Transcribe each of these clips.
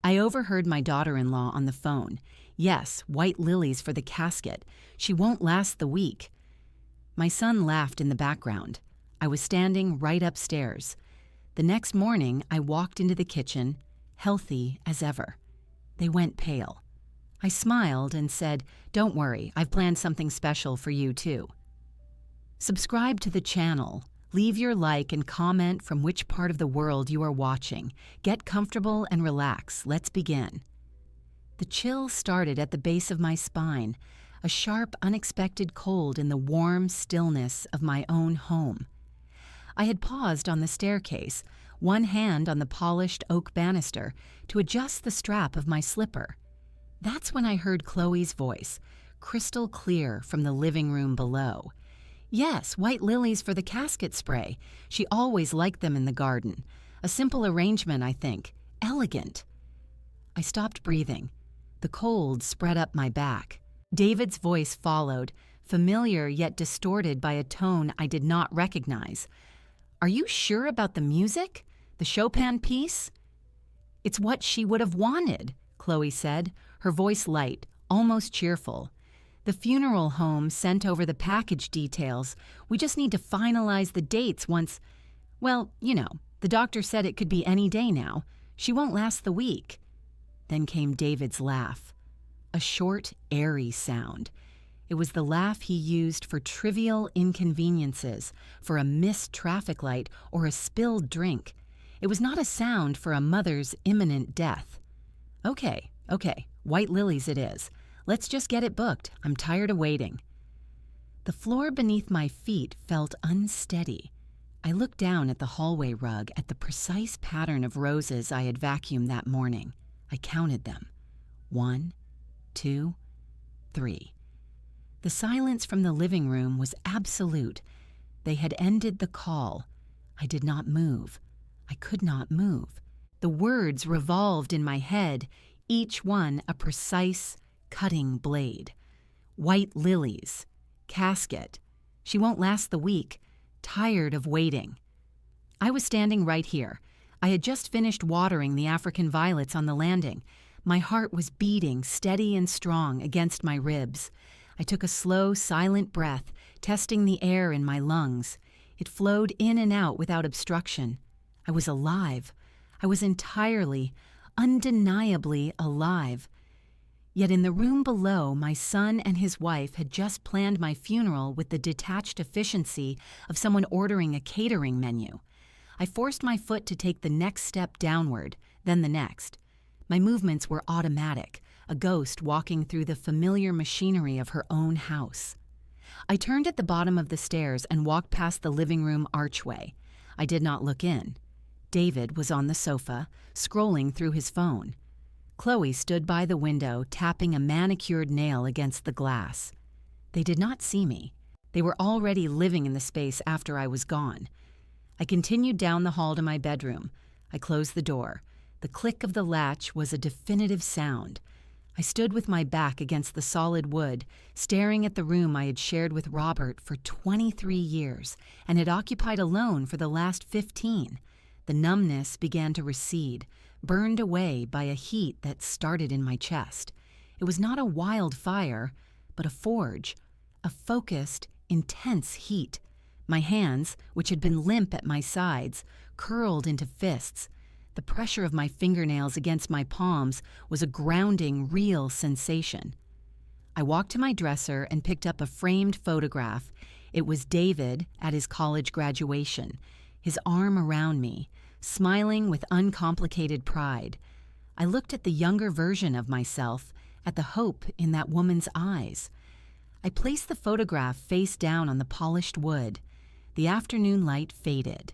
I overheard my daughter-in-law on the phone. Yes, white lilies for the casket. She won't last the week. My son laughed in the background. I was standing right upstairs. The next morning, I walked into the kitchen, healthy as ever. They went pale. I smiled and said, "Don't worry, I've planned something special for you too." Subscribe to the channel. Leave your like and comment from which part of the world you are watching. Get comfortable and relax. Let's begin. The chill started at the base of my spine, a sharp, unexpected cold in the warm stillness of my own home. I had paused on the staircase, one hand on the polished oak banister, to adjust the strap of my slipper. That's when I heard Chloe's voice, crystal clear from the living room below. Yes, white lilies for the casket spray. She always liked them in the garden. A simple arrangement, I think. Elegant. I stopped breathing. The cold spread up my back. David's voice followed, familiar yet distorted by a tone I did not recognize. "Are you sure about the music? The Chopin piece?" "It's what she would have wanted," Chloe said, her voice light, almost cheerful. "The funeral home sent over the package details. We just need to finalize the dates once... Well, you know, the doctor said it could be any day now. She won't last the week." Then came David's laugh. A short, airy sound. It was the laugh he used for trivial inconveniences, for a missed traffic light or a spilled drink. It was not a sound for a mother's imminent death. Okay, white lilies it is. Let's just get it booked. I'm tired of waiting." The floor beneath my feet felt unsteady. I looked down at the hallway rug at the precise pattern of roses I had vacuumed that morning. I counted them. 1, 2, 3. The silence from the living room was absolute. They had ended the call. I did not move. I could not move. The words revolved in my head, each one a precise, cutting blade. White lilies. Casket. She won't last the week. Tired of waiting. I was standing right here. I had just finished watering the African violets on the landing. My heart was beating steady and strong against my ribs. I took a slow, silent breath, testing the air in my lungs. It flowed in and out without obstruction. I was alive. I was entirely, undeniably alive. Yet in the room below, my son and his wife had just planned my funeral with the detached efficiency of someone ordering a catering menu. I forced my foot to take the next step downward, then the next. My movements were automatic, a ghost walking through the familiar machinery of her own house. I turned at the bottom of the stairs and walked past the living room archway. I did not look in. David was on the sofa, scrolling through his phone. Chloe stood by the window, tapping a manicured nail against the glass. They did not see me. They were already living in the space after I was gone. I continued down the hall to my bedroom. I closed the door. The click of the latch was a definitive sound. I stood with my back against the solid wood, staring at the room I had shared with Robert for 23 years and had occupied alone for the last 15. The numbness began to recede, burned away by a heat that started in my chest. It was not a wild fire, but a forge, a focused, intense heat. My hands, which had been limp at my sides, curled into fists. The pressure of my fingernails against my palms was a grounding, real sensation. I walked to my dresser and picked up a framed photograph. It was David at his college graduation, his arm around me, smiling with uncomplicated pride. I looked at the younger version of myself, at the hope in that woman's eyes. I placed the photograph face down on the polished wood. The afternoon light faded.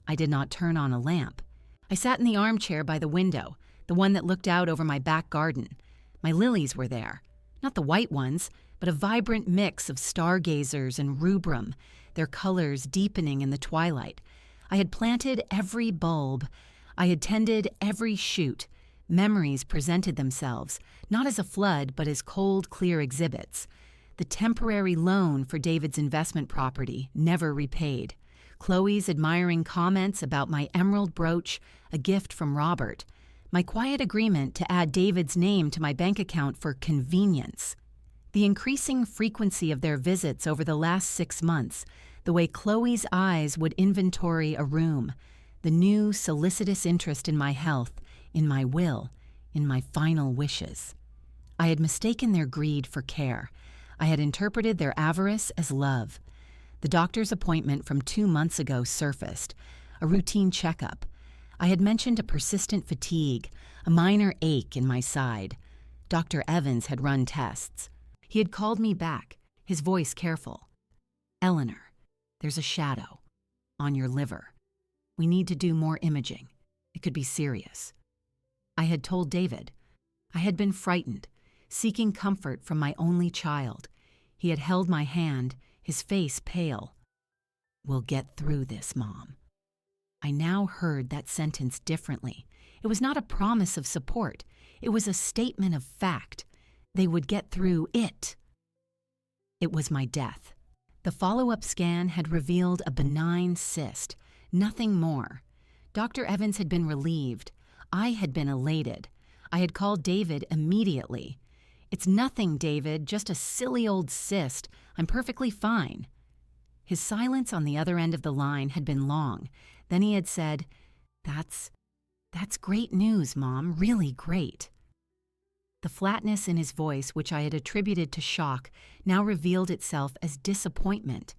I did not turn on a lamp. I sat in the armchair by the window, the one that looked out over my back garden. My lilies were there. Not the white ones, but a vibrant mix of stargazers and rubrum, their colors deepening in the twilight. I had planted every bulb. I had tended every shoot. Memories presented themselves, not as a flood, but as cold, clear exhibits. The temporary loan for David's investment property, never repaid. Chloe's admiring comments about my emerald brooch, a gift from Robert. My quiet agreement to add David's name to my bank account for convenience. The increasing frequency of their visits over the last 6 months, the way Chloe's eyes would inventory a room, the new solicitous interest in my health, in my will, in my final wishes. I had mistaken their greed for care. I had interpreted their avarice as love. The doctor's appointment from 2 months ago surfaced, a routine checkup. I had mentioned a persistent fatigue, a minor ache in my side. Dr. Evans had run tests. He had called me back, his voice careful. "Eleanor, there's a shadow on your liver. We need to do more imaging. It could be serious." I had told David. I had been frightened, seeking comfort from my only child. He had held my hand, his face pale. "We'll get through this, Mom." I now heard that sentence differently. It was not a promise of support. It was a statement of fact. They would get through it. It was my death. The follow-up scan had revealed a benign cyst, nothing more. Dr. Evans had been relieved. I had been elated. I had called David immediately. "It's nothing, David, just a silly old cyst. I'm perfectly fine." His silence on the other end of the line had been long. Then he had said, That's great news, Mom, really great." The flatness in his voice, which I had attributed to shock, now revealed itself as disappointment.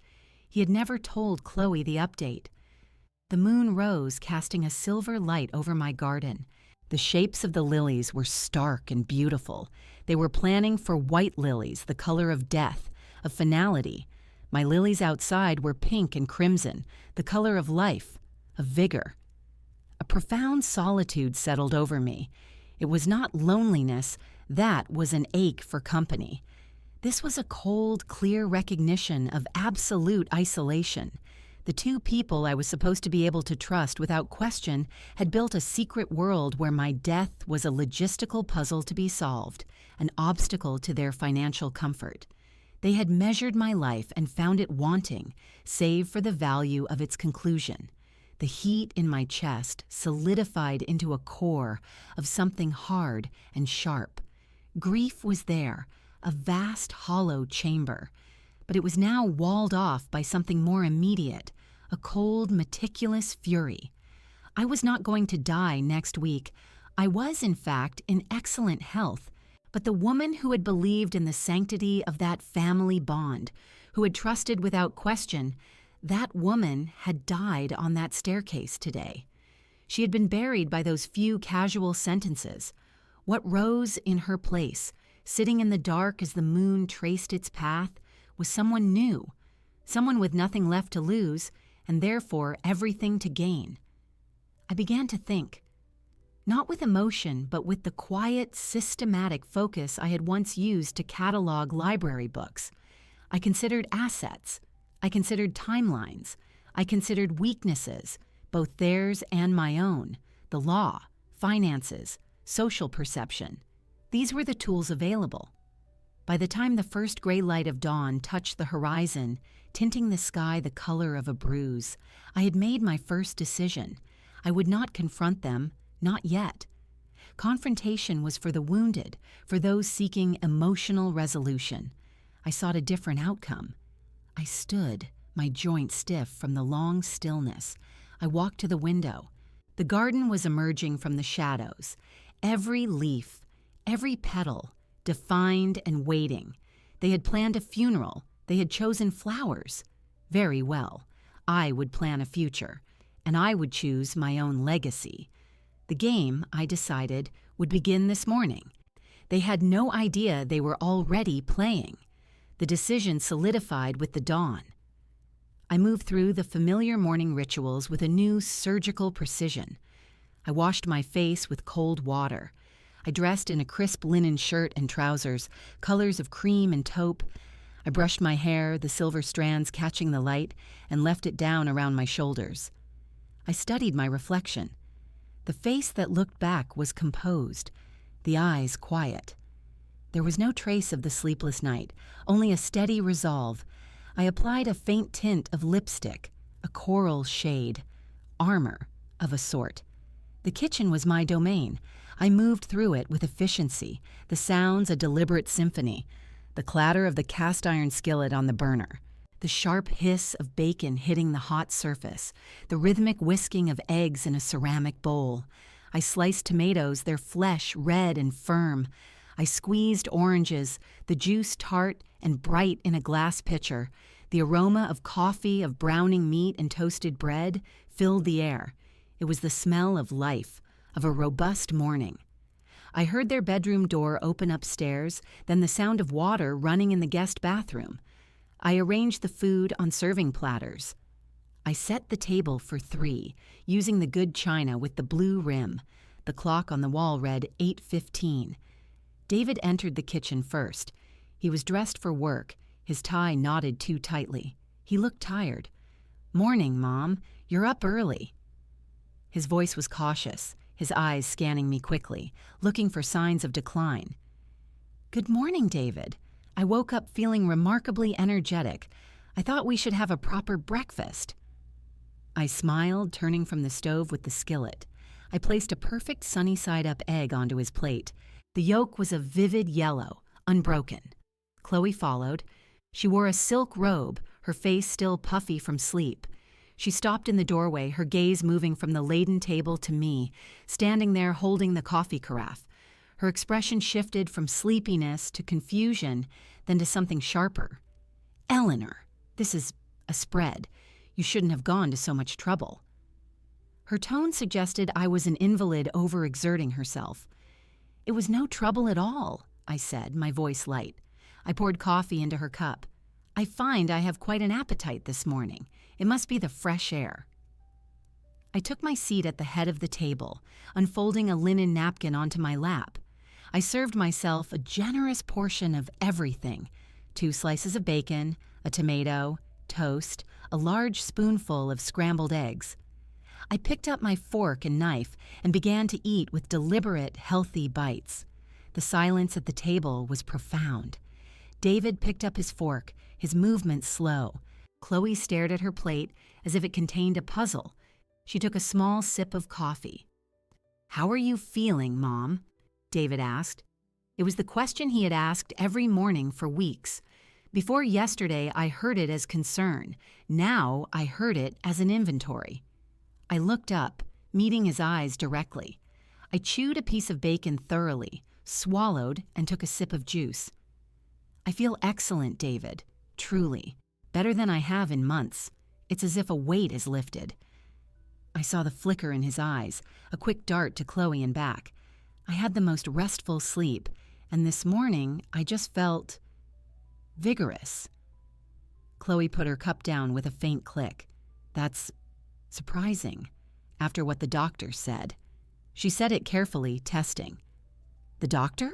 He had never told Chloe the update. The moon rose, casting a silver light over my garden. The shapes of the lilies were stark and beautiful. They were planning for white lilies, the color of death, of finality. My lilies outside were pink and crimson, the color of life, of vigor. A profound solitude settled over me. It was not loneliness, that was an ache for company. This was a cold, clear recognition of absolute isolation. The two people I was supposed to be able to trust without question had built a secret world where my death was a logistical puzzle to be solved, an obstacle to their financial comfort. They had measured my life and found it wanting, save for the value of its conclusion. The heat in my chest solidified into a core of something hard and sharp. Grief was there, a vast hollow chamber, but it was now walled off by something more immediate, a cold, meticulous fury. I was not going to die next week. I was, in fact, in excellent health, but the woman who had believed in the sanctity of that family bond, who had trusted without question, that woman had died on that staircase today. She had been buried by those few casual sentences. What rose in her place, sitting in the dark as the moon traced its path, was someone new, someone with nothing left to lose, and therefore everything to gain. I began to think, not with emotion, but with the quiet, systematic focus I had once used to catalog library books. I considered assets. I considered timelines. I considered weaknesses, both theirs and my own, the law, finances, social perception. These were the tools available. By the time the first gray light of dawn touched the horizon, tinting the sky the color of a bruise, I had made my first decision. I would not confront them, not yet. Confrontation was for the wounded, for those seeking emotional resolution. I sought a different outcome. I stood, my joints stiff from the long stillness. I walked to the window. The garden was emerging from the shadows. Every leaf, every petal, defined and waiting. They had planned a funeral. They had chosen flowers. Very well. I would plan a future, and I would choose my own legacy. The game, I decided, would begin this morning. They had no idea they were already playing. The decision solidified with the dawn. I moved through the familiar morning rituals with a new surgical precision. I washed my face with cold water. I dressed in a crisp linen shirt and trousers, colors of cream and taupe. I brushed my hair, the silver strands catching the light, and left it down around my shoulders. I studied my reflection. The face that looked back was composed, the eyes quiet. There was no trace of the sleepless night, only a steady resolve. I applied a faint tint of lipstick, a coral shade, armor of a sort. The kitchen was my domain. I moved through it with efficiency, the sounds a deliberate symphony, the clatter of the cast iron skillet on the burner, the sharp hiss of bacon hitting the hot surface, the rhythmic whisking of eggs in a ceramic bowl. I sliced tomatoes, their flesh red and firm. I squeezed oranges, the juice tart and bright in a glass pitcher. The aroma of coffee, of browning meat and toasted bread filled the air. It was the smell of life, of a robust morning. I heard their bedroom door open upstairs, then the sound of water running in the guest bathroom. I arranged the food on serving platters. I set the table for 3, using the good china with the blue rim. The clock on the wall read 8:15. David entered the kitchen first. He was dressed for work, his tie knotted too tightly. He looked tired. "Morning, Mom. You're up early." His voice was cautious, his eyes scanning me quickly, looking for signs of decline. "Good morning, David. I woke up feeling remarkably energetic. I thought we should have a proper breakfast." I smiled, turning from the stove with the skillet. I placed a perfect sunny-side-up egg onto his plate. The yolk was a vivid yellow, unbroken. Chloe followed. She wore a silk robe, her face still puffy from sleep. She stopped in the doorway, her gaze moving from the laden table to me, standing there holding the coffee carafe. Her expression shifted from sleepiness to confusion, then to something sharper. "Eleanor, this is a spread. You shouldn't have gone to so much trouble." Her tone suggested I was an invalid overexerting herself. "It was no trouble at all," I said, my voice light. I poured coffee into her cup. "I find I have quite an appetite this morning. It must be the fresh air." I took my seat at the head of the table, unfolding a linen napkin onto my lap. I served myself a generous portion of everything: 2 slices of bacon, a tomato, toast, a large spoonful of scrambled eggs. I picked up my fork and knife and began to eat with deliberate, healthy bites. The silence at the table was profound. David picked up his fork, his movements slow. Chloe stared at her plate as if it contained a puzzle. She took a small sip of coffee. "How are you feeling, Mom?" David asked. It was the question he had asked every morning for weeks. Before yesterday, I heard it as concern. Now I heard it as an inventory. I looked up, meeting his eyes directly. I chewed a piece of bacon thoroughly, swallowed, and took a sip of juice. "I feel excellent, David. Truly. Better than I have in months. It's as if a weight is lifted." I saw the flicker in his eyes, a quick dart to Chloe and back. I had the most restful sleep, and this morning I just felt vigorous. Chloe put her cup down with a faint click. "That's surprising, after what the doctor said." She said it carefully, testing. "The doctor?"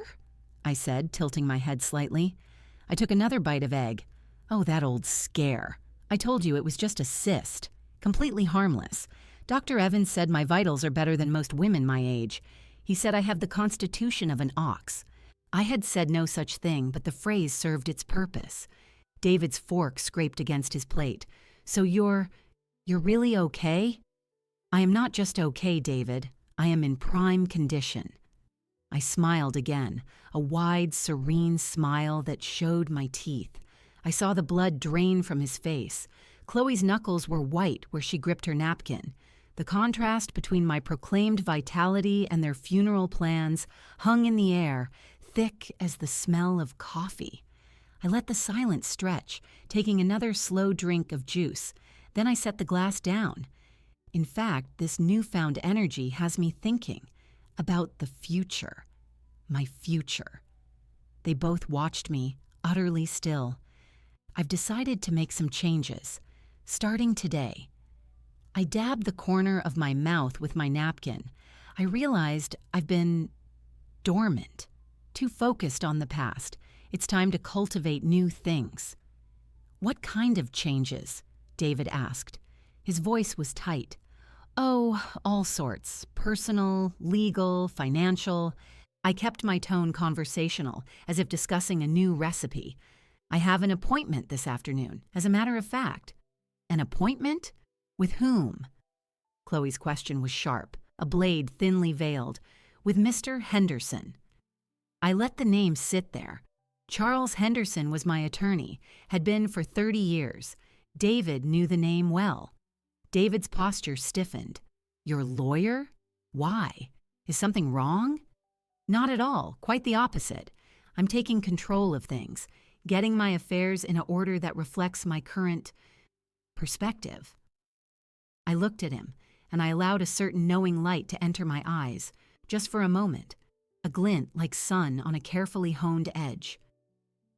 I said, tilting my head slightly. I took another bite of egg. "Oh, that old scare. I told you it was just a cyst. Completely harmless. Dr. Evans said my vitals are better than most women my age. He said I have the constitution of an ox." I had said no such thing, but the phrase served its purpose. David's fork scraped against his plate. "So you're really okay?" "I am not just okay, David. I am in prime condition." I smiled again, a wide, serene smile that showed my teeth. I saw the blood drain from his face. Chloe's knuckles were white where she gripped her napkin. The contrast between my proclaimed vitality and their funeral plans hung in the air, thick as the smell of coffee. I let the silence stretch, taking another slow drink of juice. Then I set the glass down. In fact, this newfound energy has me thinking about the future. My future. They both watched me, utterly still. I've decided to make some changes, starting today. I dabbed the corner of my mouth with my napkin. I realized I've been dormant, too focused on the past. It's time to cultivate new things. "What kind of changes?" David asked. His voice was tight. "Oh, all sorts. Personal, legal, financial." I kept my tone conversational, as if discussing a new recipe. "I have an appointment this afternoon, as a matter of fact." "An appointment? With whom?" Chloe's question was sharp, a blade thinly veiled. with Mr. Henderson. I let the name sit there. Charles Henderson was my attorney, had been for 30 years. David knew the name well. David's posture stiffened. Your lawyer? Why? Is something wrong? Not at all, quite the opposite. I'm taking control of things, getting my affairs in an order that reflects my current perspective. I looked at him, and I allowed a certain knowing light to enter my eyes, just for a moment, a glint like sun on a carefully honed edge.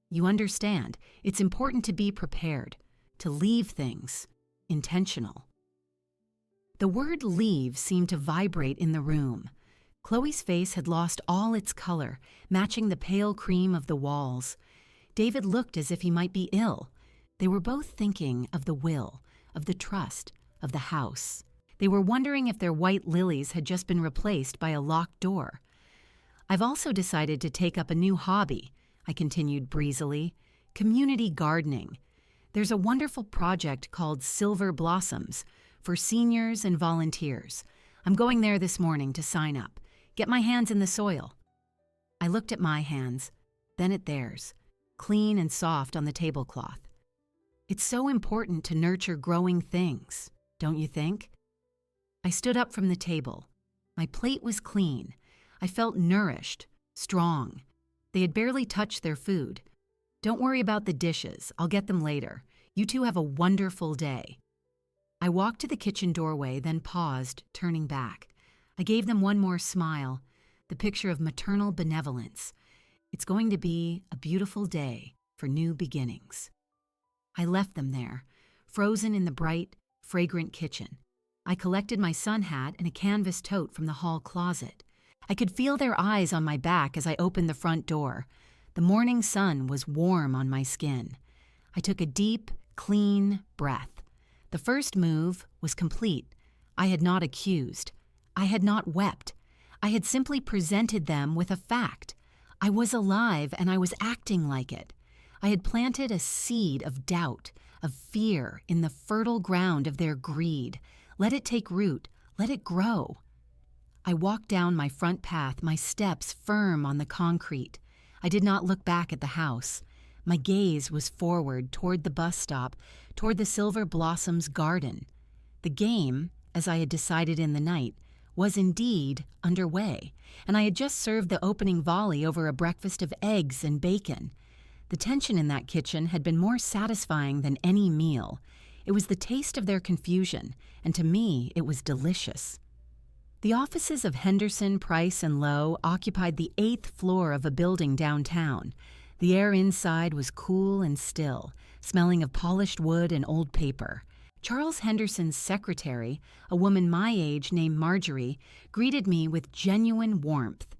You understand, it's important to be prepared, to leave things intentional. The word leave seemed to vibrate in the room. Chloe's face had lost all its color, matching the pale cream of the walls. David looked as if he might be ill. They were both thinking of the will, of the trust, of the house. They were wondering if their white lilies had just been replaced by a locked door. I've also decided to take up a new hobby, I continued breezily, community gardening. There's a wonderful project called Silver Blossoms for seniors and volunteers. I'm going there this morning to sign up, get my hands in the soil. I looked at my hands, then at theirs, clean and soft on the tablecloth. It's so important to nurture growing things, don't you think? I stood up from the table. My plate was clean. I felt nourished, strong. They had barely touched their food. Don't worry about the dishes. I'll get them later. You two have a wonderful day. I walked to the kitchen doorway, then paused, turning back. I gave them one more smile, the picture of maternal benevolence. It's going to be a beautiful day for new beginnings. I left them there, frozen in the bright, fragrant kitchen. I collected my sun hat and a canvas tote from the hall closet. I could feel their eyes on my back as I opened the front door. The morning sun was warm on my skin. I took a deep, clean breath. The first move was complete. I had not accused. I had not wept. I had simply presented them with a fact. I was alive and I was acting like it. I had planted a seed of doubt, of fear in the fertile ground of their greed. Let it take root. Let it grow. I walked down my front path, my steps firm on the concrete. I did not look back at the house. My gaze was forward toward the bus stop, toward the Silver Blossoms garden. The game, as I had decided in the night, was indeed underway, and I had just served the opening volley over a breakfast of eggs and bacon. The tension in that kitchen had been more satisfying than any meal. It was the taste of their confusion, and to me it was delicious. The offices of Henderson, Price, and Lowe occupied the 8th floor of a building downtown. The air inside was cool and still, smelling of polished wood and old paper. Charles Henderson's secretary, a woman my age named Marjorie, greeted me with genuine warmth.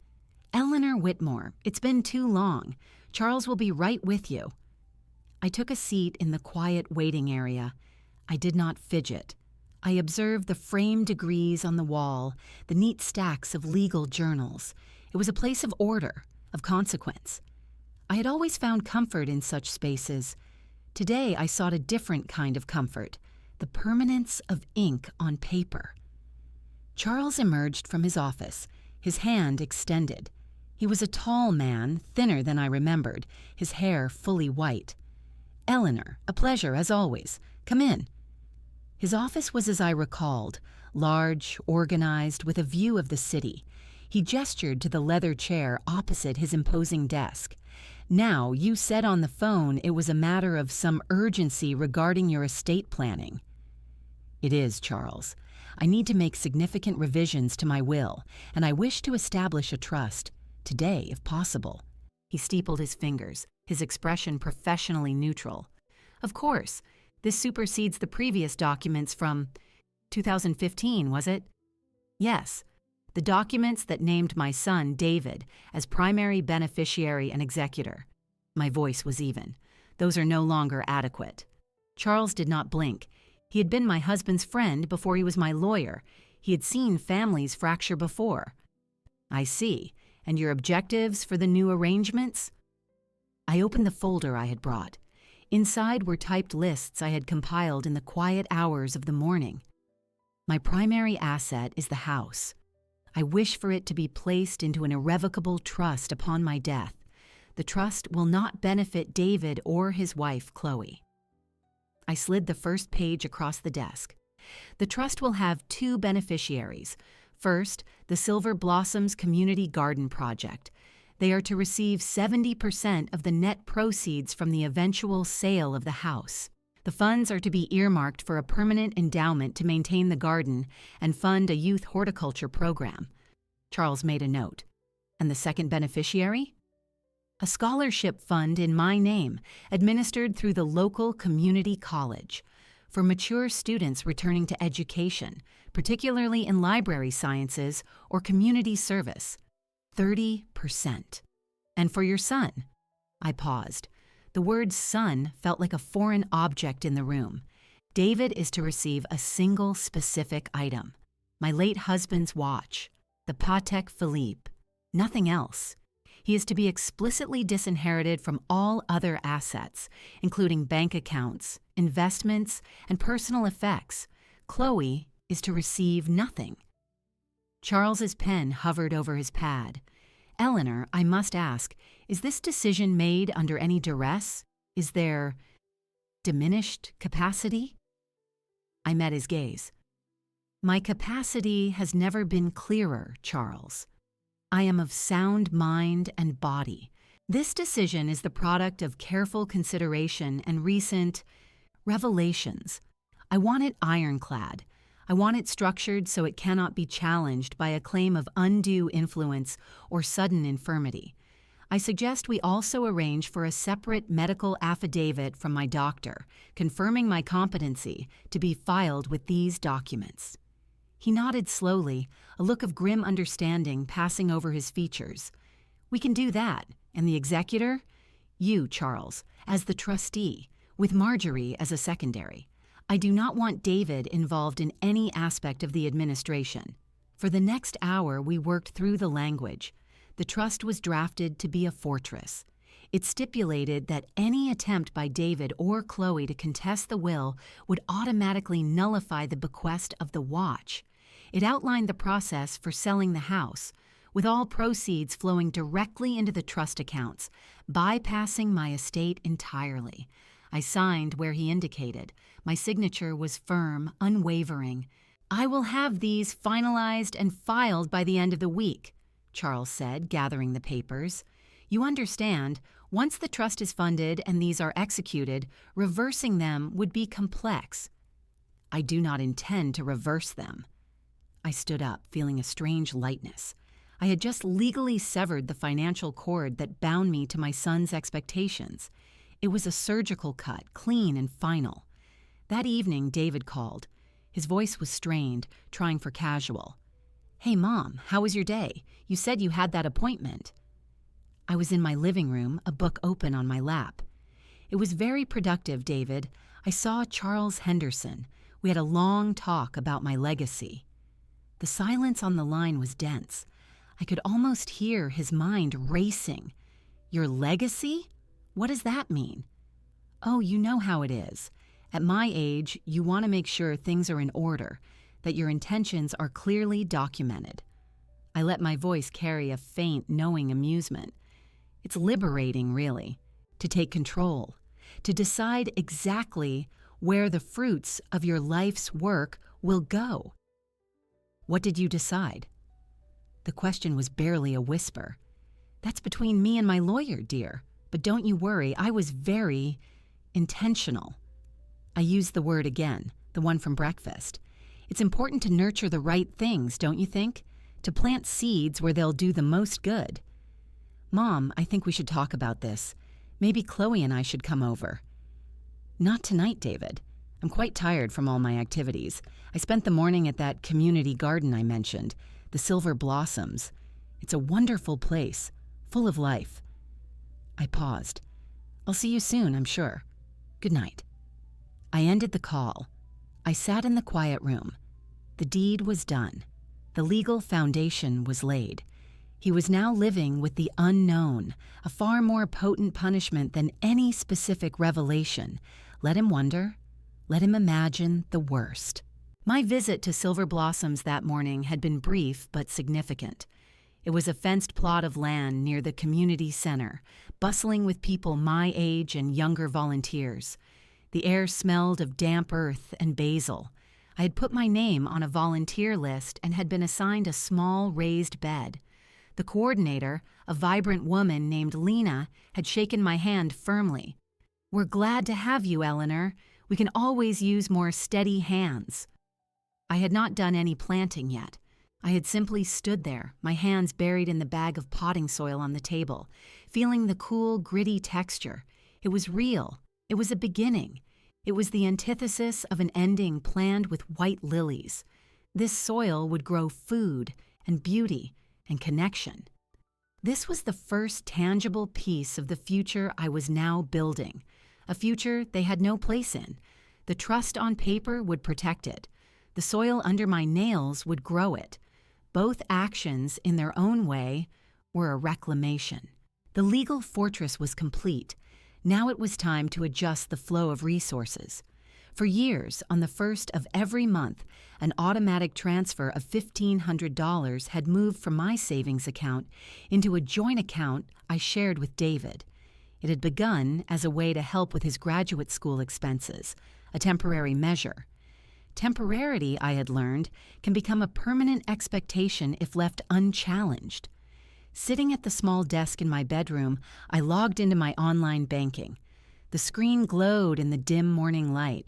"Eleanor Whitmore, it's been too long. Charles will be right with you." I took a seat in the quiet waiting area. I did not fidget. I observed the framed degrees on the wall, the neat stacks of legal journals. It was a place of order, of consequence. I had always found comfort in such spaces. Today I sought a different kind of comfort, the permanence of ink on paper. Charles emerged from his office, his hand extended. He was a tall man, thinner than I remembered, his hair fully white. "Eleanor, a pleasure as always. Come in." His office was as I recalled, large, organized, with a view of the city. He gestured to the leather chair opposite his imposing desk. "Now, you said on the phone it was a matter of some urgency regarding your estate planning." "It is, Charles. I need to make significant revisions to my will, and I wish to establish a trust. Today, if possible." He steepled his fingers, his expression professionally neutral. "Of course. This supersedes the previous documents from 2015, was it?" "Yes. The documents that named my son, David, as primary beneficiary and executor." My voice was even. "Those are no longer adequate." Charles did not blink. He had been my husband's friend before he was my lawyer. He had seen families fracture before. "I see. And your objectives for the new arrangements?" I opened the folder I had brought. Inside were typed lists I had compiled in the quiet hours of the morning. "My primary asset is the house. I wish for it to be placed into an irrevocable trust upon my death. The trust will not benefit David or his wife, Chloe. I slid the first page across the desk. The trust will have 2 beneficiaries. First, the Silver Blossoms Community Garden Project. They are to receive 70% of the net proceeds from the eventual sale of the house. The funds are to be earmarked for a permanent endowment to maintain the garden and fund a youth horticulture program. Charles made a note. And the second beneficiary? A scholarship fund in my name, administered through the local community college, for mature students returning to education, particularly in library sciences or community service. 30%. And for your son? I paused. The word son felt like a foreign object in the room. David is to receive a single specific item. My late husband's watch, the Patek Philippe. Nothing else. He is to be explicitly disinherited from all other assets, including bank accounts, investments, and personal effects. Chloe is to receive nothing. Charles's pen hovered over his pad. Eleanor, I must ask, is this decision made under any duress? Is there diminished capacity? I met his gaze. My capacity has never been clearer, Charles. I am of sound mind and body. This decision is the product of careful consideration and recent revelations. I want it ironclad. I want it structured so it cannot be challenged by a claim of undue influence or sudden infirmity. I suggest we also arrange for a separate medical affidavit from my doctor, confirming my competency to be filed with these documents. He nodded slowly, a look of grim understanding passing over his features. We can do that, and the executor? You, Charles, as the trustee, with Marjorie as a secondary. I do not want David involved in any aspect of the administration. For the next hour, we worked through the language. The trust was drafted to be a fortress. It stipulated that any attempt by David or Chloe to contest the will would automatically nullify the bequest of the watch. It outlined the process for selling the house, with all proceeds flowing directly into the trust accounts, bypassing my estate entirely. I signed where he indicated. My signature was firm, unwavering. I will have these finalized and filed by the end of the week, Charles said, gathering the papers. You understand, once the trust is funded and these are executed, reversing them would be complex. I do not intend to reverse them. I stood up, feeling a strange lightness. I had just legally severed the financial cord that bound me to my son's expectations. It was a surgical cut, clean and final. That evening, David called. His voice was strained, trying for casual. Hey, Mom, how was your day? You said you had that appointment. I was in my living room, a book open on my lap. It was very productive, David. I saw Charles Henderson. We had a long talk about my legacy. The silence on the line was dense. I could almost hear his mind racing. Your legacy? What does that mean? Oh, you know how it is. At my age, you want to make sure things are in order, that your intentions are clearly documented. I let my voice carry a faint, knowing amusement. It's liberating, really, to take control, to decide exactly where the fruits of your life's work will go. What did you decide? The question was barely a whisper. That's between me and my lawyer, dear. But don't you worry, I was very intentional. I used the word again, the one from breakfast. It's important to nurture the right things, don't you think? To plant seeds where they'll do the most good. Mom, I think we should talk about this. Maybe Chloe and I should come over. Not tonight, David. I'm quite tired from all my activities. I spent the morning at that community garden I mentioned, the Silver Blossoms. It's a wonderful place, full of life. I paused. I'll see you soon, I'm sure. Good night. I ended the call. I sat in the quiet room. The deed was done. The legal foundation was laid. He was now living with the unknown, a far more potent punishment than any specific revelation. Let him wonder. Let him imagine the worst. My visit to Silver Blossoms that morning had been brief but significant. It was a fenced plot of land near the community center, bustling with people my age and younger volunteers. The air smelled of damp earth and basil. I had put my name on a volunteer list and had been assigned a small raised bed. The coordinator, a vibrant woman named Lena, had shaken my hand firmly. "We're glad to have you, Eleanor. We can always use more steady hands." I had not done any planting yet. I had simply stood there, my hands buried in the bag of potting soil on the table, feeling the cool, gritty texture. It was real. It was a beginning. It was the antithesis of an ending planned with white lilies. This soil would grow food and beauty and connection. This was the first tangible piece of the future I was now building, a future they had no place in. The trust on paper would protect it. The soil under my nails would grow it. Both actions, in their own way, were a reclamation. The legal fortress was complete. Now it was time to adjust the flow of resources. For years, on the first of every month, an automatic transfer of $1,500 had moved from my savings account into a joint account I shared with David. It had begun as a way to help with his graduate school expenses, a temporary measure. Temporarity, I had learned, can become a permanent expectation if left unchallenged. Sitting at the small desk in my bedroom, I logged into my online banking. The screen glowed in the dim morning light.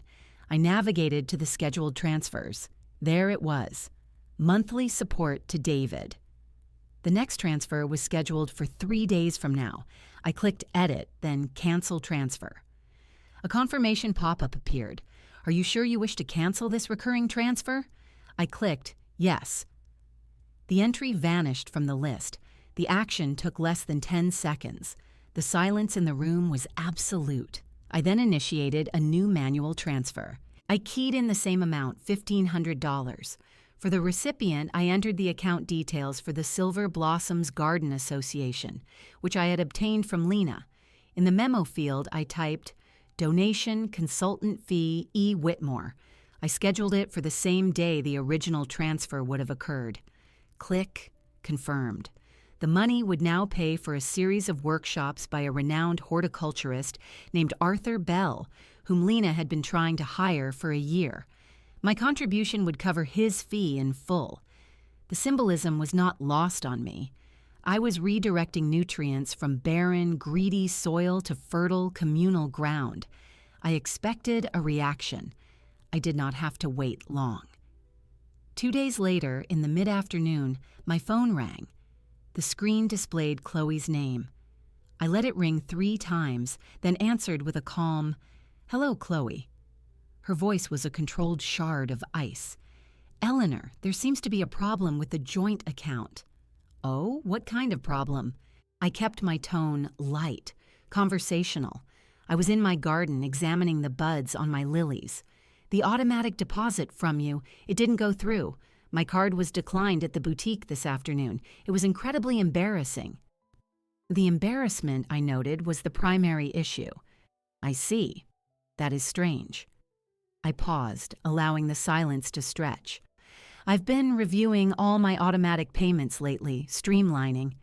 I navigated to the scheduled transfers. There it was. Monthly support to David. The next transfer was scheduled for 3 days from now. I clicked Edit, then Cancel Transfer. A confirmation pop-up appeared. "Are you sure you wish to cancel this recurring transfer?" I clicked Yes. The entry vanished from the list. The action took less than 10 seconds. The silence in the room was absolute. I then initiated a new manual transfer. I keyed in the same amount, $1,500. For the recipient, I entered the account details for the Silver Blossoms Garden Association, which I had obtained from Lena. In the memo field, I typed, "Donation Consultant Fee E. Whitmore." I scheduled it for the same day the original transfer would have occurred. Click Confirmed. The money would now pay for a series of workshops by a renowned horticulturist named Arthur Bell, whom Lena had been trying to hire for a year. My contribution would cover his fee in full. The symbolism was not lost on me. I was redirecting nutrients from barren, greedy soil to fertile, communal ground. I expected a reaction. I did not have to wait long. 2 days later, in the mid-afternoon, my phone rang. The screen displayed Chloe's name. I let it ring 3 times, then answered with a calm, "Hello, Chloe." Her voice was a controlled shard of ice. "Eleanor, there seems to be a problem with the joint account." "Oh, what kind of problem?" I kept my tone light, conversational. I was in my garden examining the buds on my lilies. "The automatic deposit from you, it didn't go through. My card was declined at the boutique this afternoon. It was incredibly embarrassing." The embarrassment, I noted, was the primary issue. "I see. That is strange." I paused, allowing the silence to stretch. "I've been reviewing all my automatic payments lately, streamlining.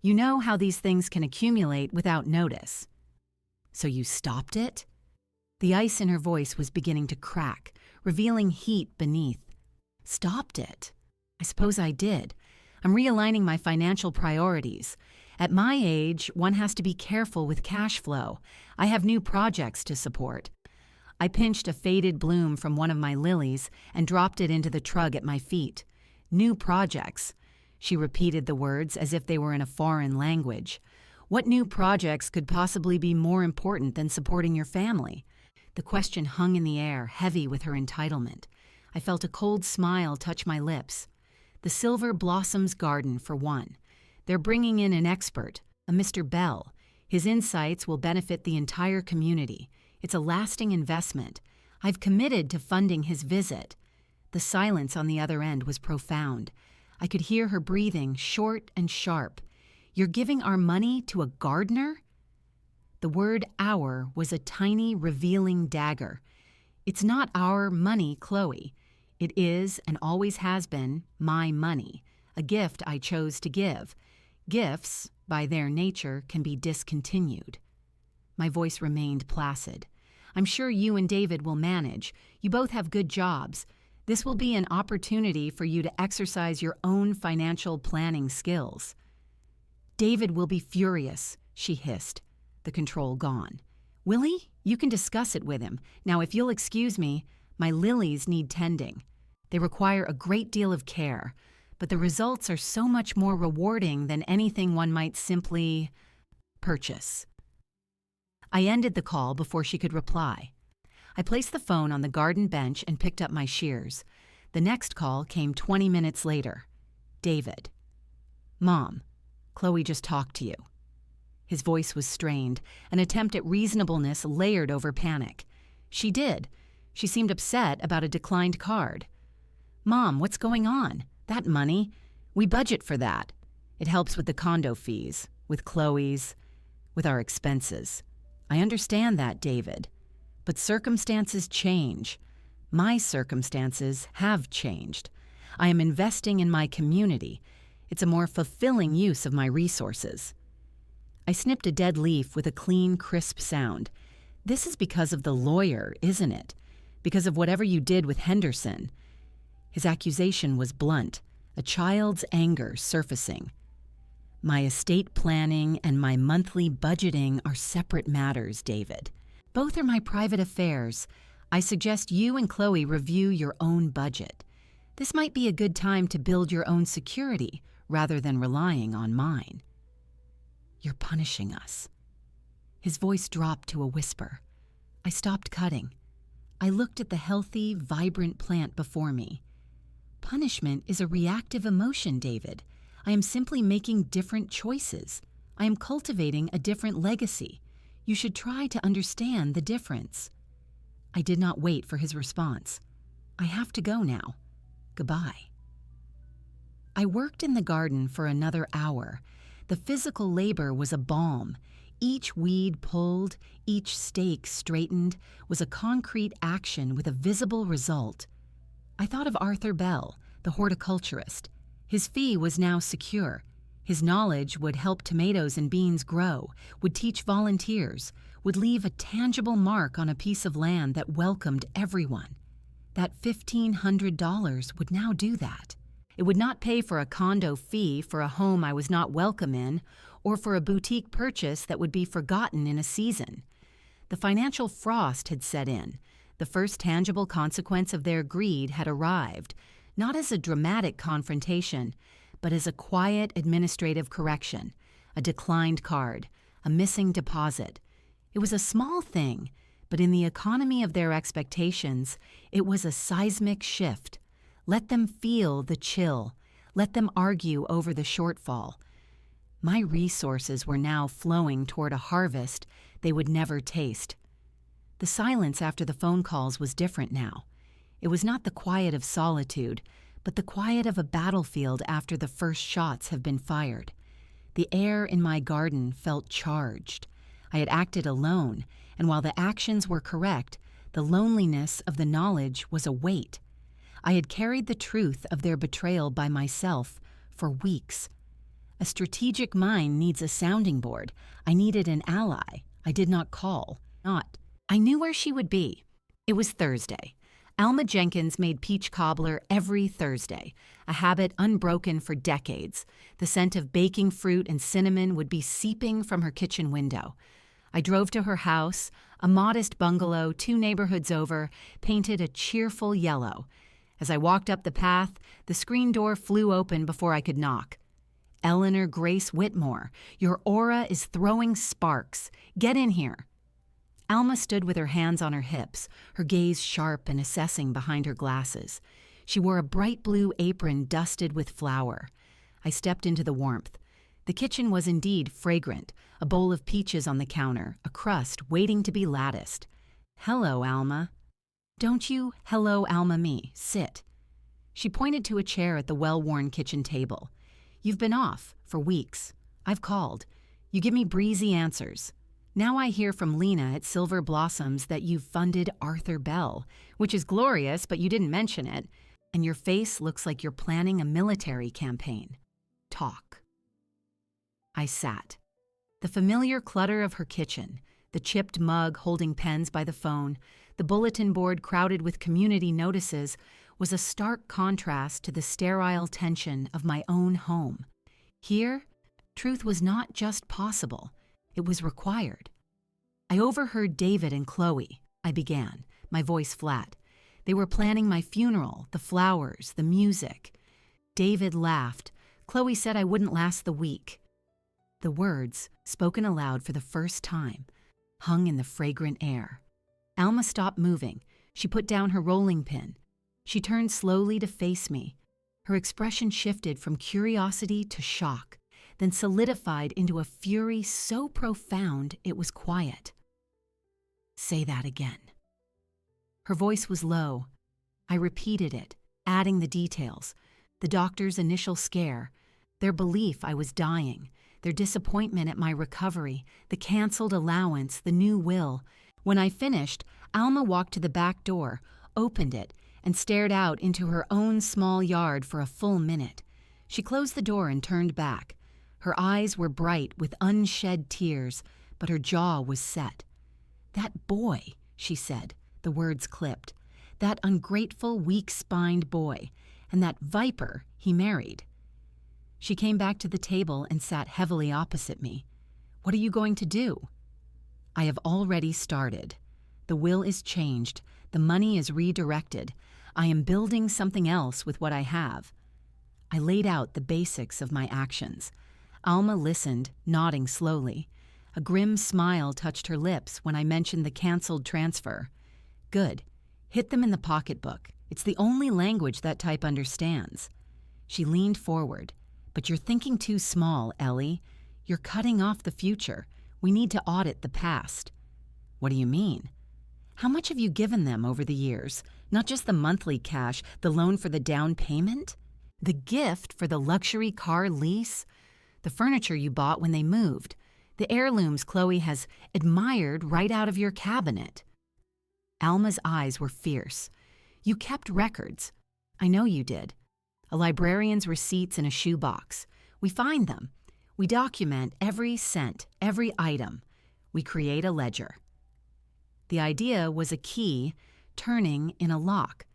You know how these things can accumulate without notice." "So you stopped it?" The ice in her voice was beginning to crack, revealing heat beneath. "Stopped it? I suppose I did. I'm realigning my financial priorities. At my age, one has to be careful with cash flow. I have new projects to support." I pinched a faded bloom from one of my lilies and dropped it into the trug at my feet. "New projects." She repeated the words as if they were in a foreign language. "What new projects could possibly be more important than supporting your family?" The question hung in the air, heavy with her entitlement. I felt a cold smile touch my lips. The Silver Blossoms Garden, for one. They're bringing in an expert, a Mr. Bell. His insights will benefit the entire community. It's a lasting investment. I've committed to funding his visit. The silence on the other end was profound. I could hear her breathing, short and sharp. "You're giving our money to a gardener?" The word "our" was a tiny, revealing dagger. "It's not our money, Chloe. It is and always has been my money, a gift I chose to give. Gifts, by their nature, can be discontinued. My voice remained placid. I'm sure you and David will manage. You both have good jobs. This will be an opportunity for you to exercise your own financial planning skills. David will be furious, she hissed, the control gone. Will he? You can discuss it with him. Now, if you'll excuse me, my lilies need tending. They require a great deal of care, but the results are so much more rewarding than anything one might simply purchase. I ended the call before she could reply. I placed the phone on the garden bench and picked up my shears. The next call came 20 minutes later. David. Mom, Chloe just talked to you. His voice was strained, an attempt at reasonableness layered over panic. She did. She seemed upset about a declined card. Mom, what's going on? That money, we budget for that. It helps with the condo fees, with Chloe's, with our expenses. I understand that, David. But circumstances change. My circumstances have changed. I am investing in my community. It's a more fulfilling use of my resources. I snipped a dead leaf with a clean, crisp sound. This is because of the lawyer, isn't it? Because of whatever you did with Henderson. His accusation was blunt, a child's anger surfacing. My estate planning and my monthly budgeting are separate matters, David. Both are my private affairs. I suggest you and Chloe review your own budget. This might be a good time to build your own security rather than relying on mine. You're punishing us. His voice dropped to a whisper. I stopped cutting. I looked at the healthy, vibrant plant before me. Punishment is a reactive emotion, David. I am simply making different choices. I am cultivating a different legacy. You should try to understand the difference. I did not wait for his response. I have to go now. Goodbye. I worked in the garden for another hour. The physical labor was a balm. Each weed pulled, each stake straightened, was a concrete action with a visible result. I thought of Arthur Bell, the horticulturist. His fee was now secure. His knowledge would help tomatoes and beans grow, would teach volunteers, would leave a tangible mark on a piece of land that welcomed everyone. That $1,500 would now do that. It would not pay for a condo fee for a home I was not welcome in, or for a boutique purchase that would be forgotten in a season. The financial frost had set in. The first tangible consequence of their greed had arrived, not as a dramatic confrontation, but as a quiet administrative correction, a declined card, a missing deposit. It was a small thing, but in the economy of their expectations, it was a seismic shift. Let them feel the chill. Let them argue over the shortfall. My resources were now flowing toward a harvest they would never taste. The silence after the phone calls was different now. It was not the quiet of solitude, but the quiet of a battlefield after the first shots have been fired. The air in my garden felt charged. I had acted alone, and while the actions were correct, the loneliness of the knowledge was a weight. I had carried the truth of their betrayal by myself for weeks. A strategic mind needs a sounding board. I needed an ally. I did not call. I knew where she would be. It was Thursday. Alma Jenkins made peach cobbler every Thursday, a habit unbroken for decades. The scent of baking fruit and cinnamon would be seeping from her kitchen window. I drove to her house, a modest bungalow 2 neighborhoods over, painted a cheerful yellow. As I walked up the path, the screen door flew open before I could knock. Eleanor Grace Whitmore, your aura is throwing sparks. Get in here. Alma stood with her hands on her hips, her gaze sharp and assessing behind her glasses. She wore a bright blue apron dusted with flour. I stepped into the warmth. The kitchen was indeed fragrant, a bowl of peaches on the counter, a crust waiting to be latticed. Hello, Alma. Don't you hello, Alma me. Sit. She pointed to a chair at the well-worn kitchen table. You've been off for weeks. I've called. You give me breezy answers. Now I hear from Lena at Silver Blossoms that you've funded Arthur Bell, which is glorious, but you didn't mention it. and your face looks like you're planning a military campaign. Talk." I sat. The familiar clutter of her kitchen, the chipped mug holding pens by the phone, the bulletin board crowded with community notices, was a stark contrast to the sterile tension of my own home. Here, truth was not just possible, it was required. "I overheard David and Chloe," I began, my voice flat. "They were planning my funeral, the flowers, the music." David laughed. "Chloe said I wouldn't last the week." The words, spoken aloud for the first time, hung in the fragrant air. Alma stopped moving. She put down her rolling pin. She turned slowly to face me. Her expression shifted from curiosity to shock, then solidified into a fury so profound it was quiet. "Say that again." Her voice was low. I repeated it, adding the details: the doctor's initial scare, their belief I was dying, their disappointment at my recovery, the canceled allowance, the new will. When I finished, Alma walked to the back door, opened it, and stared out into her own small yard for a full minute. She closed the door and turned back. Her eyes were bright with unshed tears, but her jaw was set. "That boy," she said, the words clipped. "That ungrateful, weak-spined boy, and that viper he married." She came back to the table and sat heavily opposite me. "What are you going to do?" "I have already started. The will is changed. The money is redirected. I am building something else with what I have." I laid out the basics of my actions. Alma listened, nodding slowly. A grim smile touched her lips when I mentioned the canceled transfer. "Good. Hit them in the pocketbook. It's the only language that type understands." She leaned forward. "But you're thinking too small, Ellie. You're cutting off the future. We need to audit the past." "What do you mean?" "How much have you given them over the years? Not just the monthly cash, the loan for the down payment? The gift for the luxury car lease? The furniture you bought when they moved? The heirlooms Chloe has admired right out of your cabinet?" Alma's eyes were fierce. "You kept records. I know you did. A librarian's receipts in a shoebox. We find them. We document every cent, every item. We create a ledger." The idea was a key turning in a lock.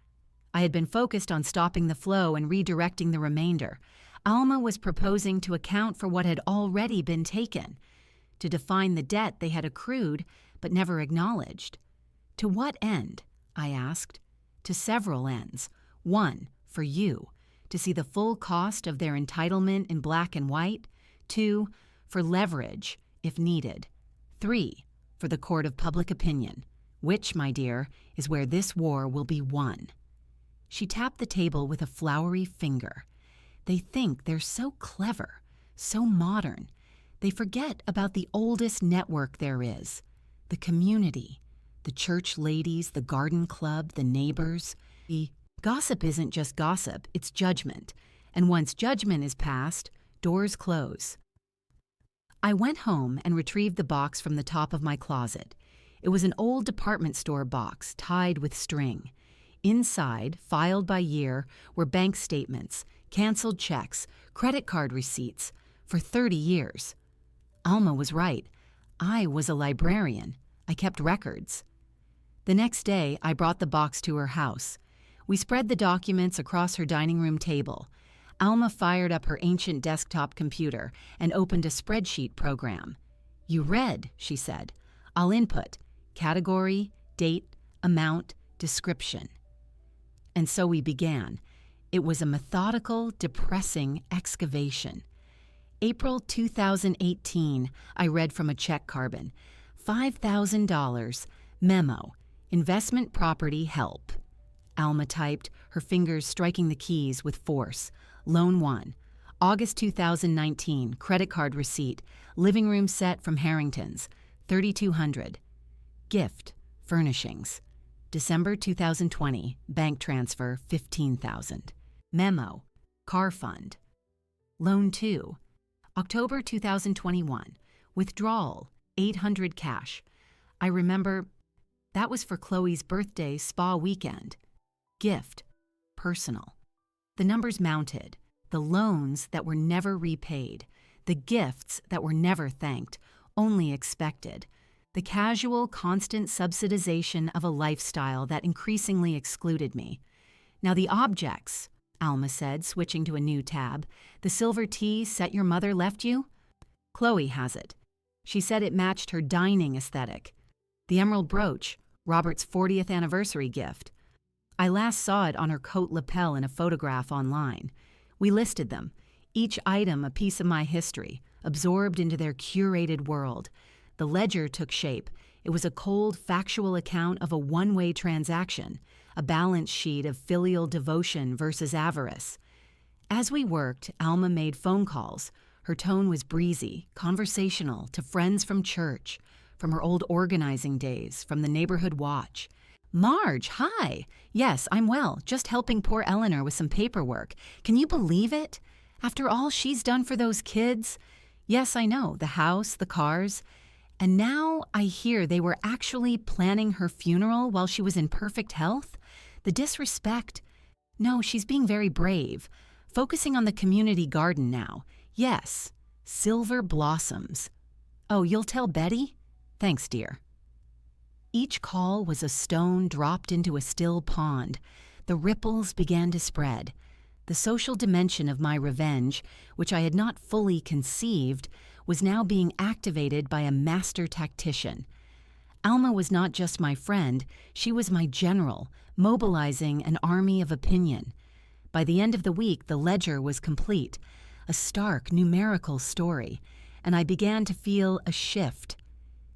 I had been focused on stopping the flow and redirecting the remainder. Alma was proposing to account for what had already been taken, to define the debt they had accrued but never acknowledged. "To what end?" I asked. "To several ends. One, for you, to see the full cost of their entitlement in black and white. Two, for leverage, if needed. Three, for the court of public opinion, which, my dear, is where this war will be won." She tapped the table with a flowery finger. "They think they're so clever, so modern. They forget about the oldest network there is, the community, the church ladies, the garden club, the neighbors. The gossip isn't just gossip, it's judgment. And once judgment is passed, doors close." I went home and retrieved the box from the top of my closet. It was an old department store box tied with string. Inside, filed by year, were bank statements, canceled checks, credit card receipts for 30 years. Alma was right. I was a librarian. I kept records. The next day, I brought the box to her house. We spread the documents across her dining room table. Alma fired up her ancient desktop computer and opened a spreadsheet program. "You read," she said. "I'll input category, date, amount, description." And so we began. It was a methodical, depressing excavation. April 2018, I read from a check carbon. $5,000, memo, investment property help. Alma typed, her fingers striking the keys with force. Loan 1, August 2019, credit card receipt, living room set from Harrington's, $3,200. Gift, furnishings. December 2020, bank transfer, $15,000. Memo, car fund. Loan 2, October 2021, withdrawal, $800 cash. I remember that was for Chloe's birthday spa weekend. Gift, personal. The numbers mounted, the loans that were never repaid, the gifts that were never thanked, only expected, the casual, constant subsidization of a lifestyle that increasingly excluded me. Now the objects, Alma said, switching to a new tab, the silver tea set your mother left you? Chloe has it. She said it matched her dining aesthetic. The emerald brooch, Robert's 40th anniversary gift. I last saw it on her coat lapel in a photograph online. We listed them, each item a piece of my history, absorbed into their curated world. The ledger took shape. It was a cold, factual account of a one-way transaction, a balance sheet of filial devotion versus avarice. As we worked, Alma made phone calls. Her tone was breezy, conversational, to friends from church, from her old organizing days, from the neighborhood watch. Marge, hi! Yes, I'm well, just helping poor Eleanor with some paperwork. Can you believe it? After all she's done for those kids? Yes, I know, the house, the cars. And now I hear they were actually planning her funeral while she was in perfect health? The disrespect. No, she's being very brave. Focusing on the community garden now. Yes, silver blossoms. Oh, you'll tell Betty? Thanks, dear. Each call was a stone dropped into a still pond. The ripples began to spread. The social dimension of my revenge, which I had not fully conceived, was now being activated by a master tactician. Alma was not just my friend, she was my general, mobilizing an army of opinion. By the end of the week, the ledger was complete, a stark numerical story, and I began to feel a shift.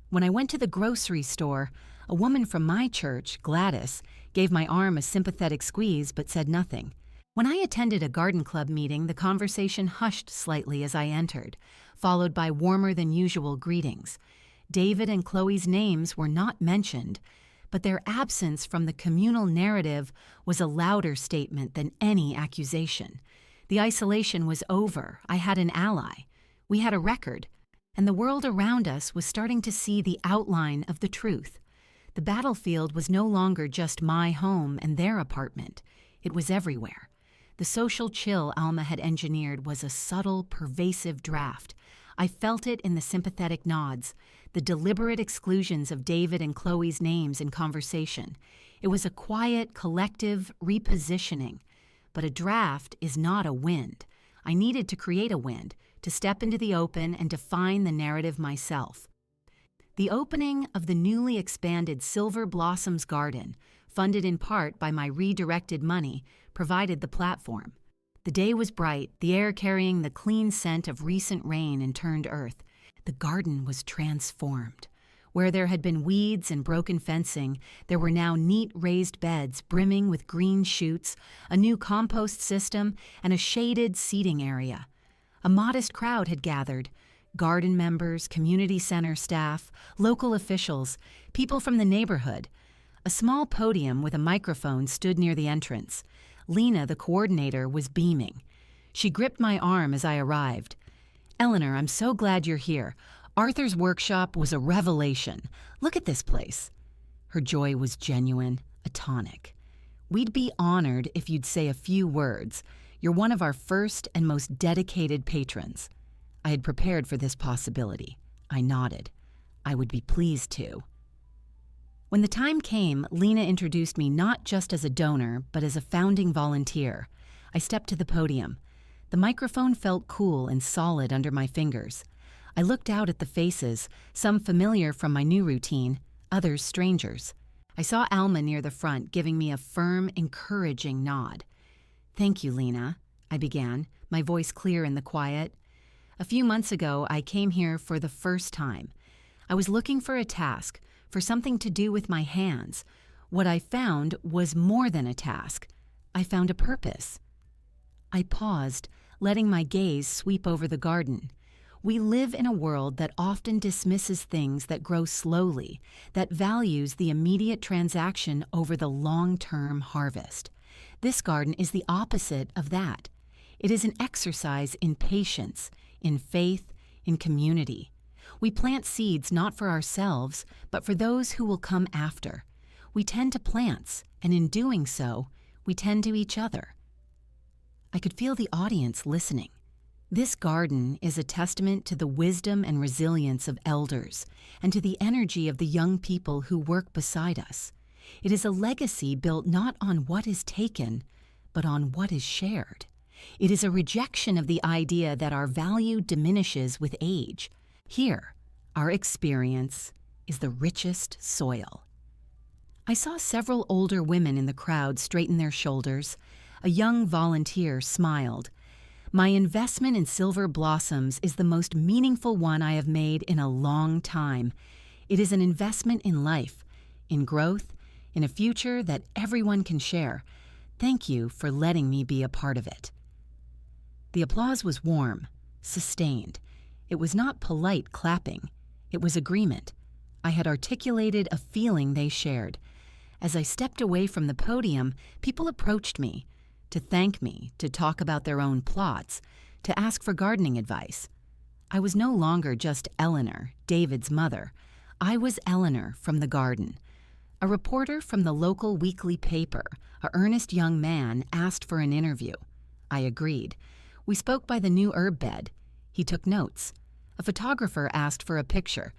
When I went to the grocery store, a woman from my church, Gladys, gave my arm a sympathetic squeeze but said nothing. When I attended a garden club meeting, the conversation hushed slightly as I entered, followed by warmer than usual greetings. David and Chloe's names were not mentioned, but their absence from the communal narrative was a louder statement than any accusation. The isolation was over. I had an ally. We had a record. And the world around us was starting to see the outline of the truth. The battlefield was no longer just my home and their apartment. It was everywhere. The social chill Alma had engineered was a subtle, pervasive draft. I felt it in the sympathetic nods, the deliberate exclusions of David and Chloe's names in conversation. It was a quiet, collective repositioning. But a draft is not a wind. I needed to create a wind, to step into the open and define the narrative myself. The opening of the newly expanded Silver Blossoms Garden, funded in part by my redirected money, provided the platform. The day was bright, the air carrying the clean scent of recent rain and turned earth. The garden was transformed. Where there had been weeds and broken fencing, there were now neat raised beds brimming with green shoots, a new compost system, and a shaded seating area. A modest crowd had gathered. Garden members, community center staff, local officials, people from the neighborhood. A small podium with a microphone stood near the entrance. Lena, the coordinator, was beaming. She gripped my arm as I arrived. "Eleanor, I'm so glad you're here. Arthur's workshop was a revelation. Look at this place." Her joy was genuine, a tonic. "We'd be honored if you'd say a few words. You're one of our first and most dedicated patrons." I had prepared for this possibility. I nodded. I would be pleased to. When the time came, Lena introduced me not just as a donor, but as a founding volunteer. I stepped to the podium. The microphone felt cool and solid under my fingers. I looked out at the faces, some familiar from my new routine, others strangers. I saw Alma near the front, giving me a firm, encouraging nod. "Thank you, Lena," I began, my voice clear in the quiet. "A few months ago, I came here for the first time. I was looking for a task, for something to do with my hands. What I found was more than a task. I found a purpose." I paused, letting my gaze sweep over the garden. We live in a world that often dismisses things that grow slowly, that values the immediate transaction over the long-term harvest. This garden is the opposite of that. It is an exercise in patience, in faith, in community. We plant seeds not for ourselves, but for those who will come after. We tend to plants, and in doing so, we tend to each other. I could feel the audience listening. This garden is a testament to the wisdom and resilience of elders and to the energy of the young people who work beside us. It is a legacy built not on what is taken, but on what is shared. It is a rejection of the idea that our value diminishes with age. Here, our experience is the richest soil. I saw several older women in the crowd straighten their shoulders. A young volunteer smiled. My investment in Silver Blossoms is the most meaningful one I have made in a long time. It is an investment in life, in growth, in a future that everyone can share. Thank you for letting me be a part of it. The applause was warm, sustained. It was not polite clapping. It was agreement. I had articulated a feeling they shared. As I stepped away from the podium, people approached me to thank me, to talk about their own plots, to ask for gardening advice. I was no longer just Eleanor, David's mother. I was Eleanor from the garden. A reporter from the local weekly paper, an earnest young man, asked for an interview. I agreed. We spoke by the new herb bed. He took notes. A photographer asked for a picture.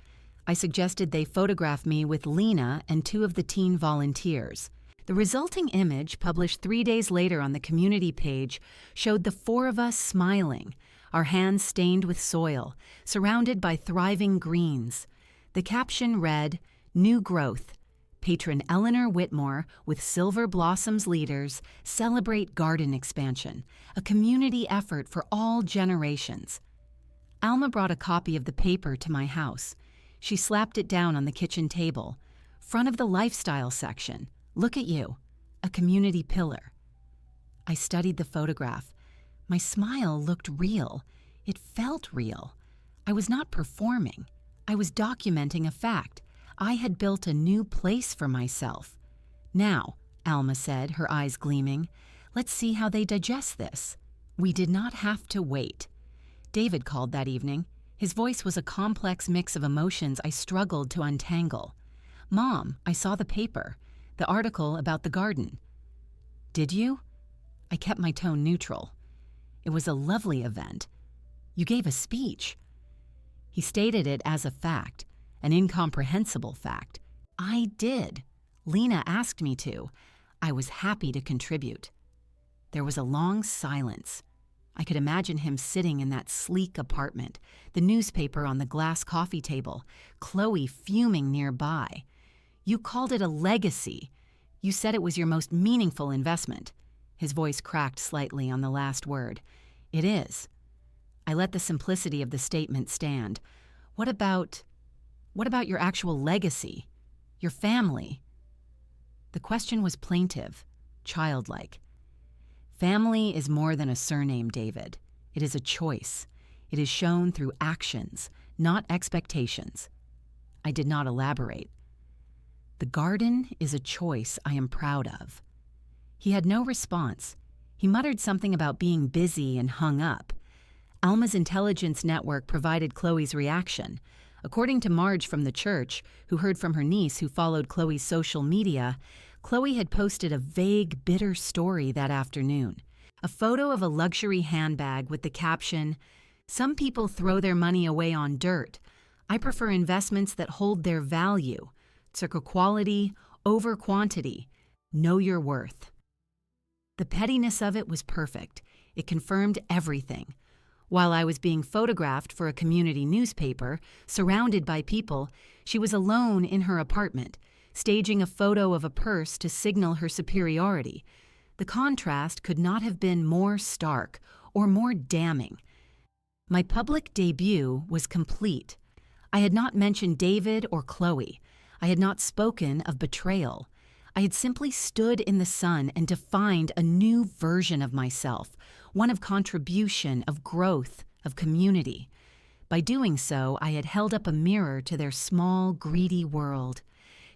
I suggested they photograph me with Lena and 2 of the teen volunteers. The resulting image, published 3 days later on the community page, showed the 4 of us smiling, our hands stained with soil, surrounded by thriving greens. The caption read, "New Growth. Patron Eleanor Whitmore with Silver Blossoms leaders celebrate garden expansion, a community effort for all generations." Alma brought a copy of the paper to my house. She slapped it down on the kitchen table. Front of the lifestyle section. Look at you, a community pillar. I studied the photograph. My smile looked real. It felt real. I was not performing. I was documenting a fact. I had built a new place for myself. Now, Alma said, her eyes gleaming, let's see how they digest this. We did not have to wait. David called that evening. His voice was a complex mix of emotions I struggled to untangle. Mom, I saw the paper, the article about the garden. Did you? I kept my tone neutral. It was a lovely event. You gave a speech. He stated it as a fact. An incomprehensible fact. I did. Lena asked me to. I was happy to contribute. There was a long silence. I could imagine him sitting in that sleek apartment, the newspaper on the glass coffee table, Chloe fuming nearby. You called it a legacy. You said it was your most meaningful investment. His voice cracked slightly on the last word. It is. I let the simplicity of the statement stand. What about your actual legacy? Your family? The question was plaintive, childlike. Family is more than a surname, David. It is a choice. It is shown through actions, not expectations. I did not elaborate. The garden is a choice I am proud of. He had no response. He muttered something about being busy and hung up. Alma's intelligence network provided Chloe's reaction. According to Marge from the church, who heard from her niece who followed Chloe's social media, Chloe had posted a vague, bitter story that afternoon. A photo of a luxury handbag with the caption, "Some people throw their money away on dirt. I prefer investments that hold their value. Circle quality over quantity. Know your worth." The pettiness of it was perfect. It confirmed everything. While I was being photographed for a community newspaper, surrounded by people, she was alone in her apartment, staging a photo of a purse to signal her superiority. The contrast could not have been more stark or more damning. My public debut was complete. I had not mentioned David or Chloe. I had not spoken of betrayal. I had simply stood in the sun and defined a new version of myself, one of contribution, of growth, of community. By doing so, I had held up a mirror to their small, greedy world.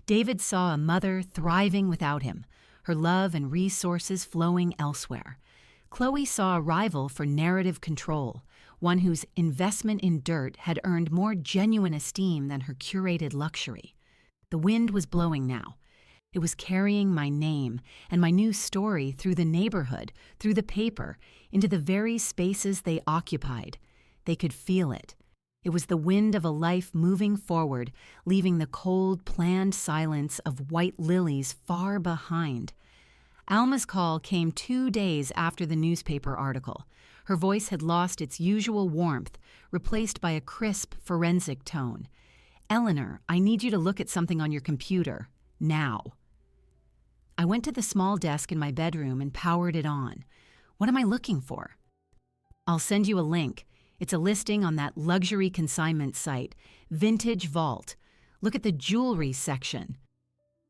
David saw a mother thriving without him, her love and resources flowing elsewhere. Chloe saw a rival for narrative control, one whose investment in dirt had earned more genuine esteem than her curated luxury. The wind was blowing now. It was carrying my name and my new story through the neighborhood, through the paper, into the very spaces they occupied. They could feel it. It was the wind of a life moving forward, leaving the cold, planned silence of white lilies far behind. Alma's call came 2 days after the newspaper article. Her voice had lost its usual warmth, replaced by a crisp, forensic tone. "Eleanor, I need you to look at something on your computer. Now." I went to the small desk in my bedroom and powered it on. What am I looking for? "I'll send you a link. It's a listing on that luxury consignment site, Vintage Vault. Look at the jewelry section."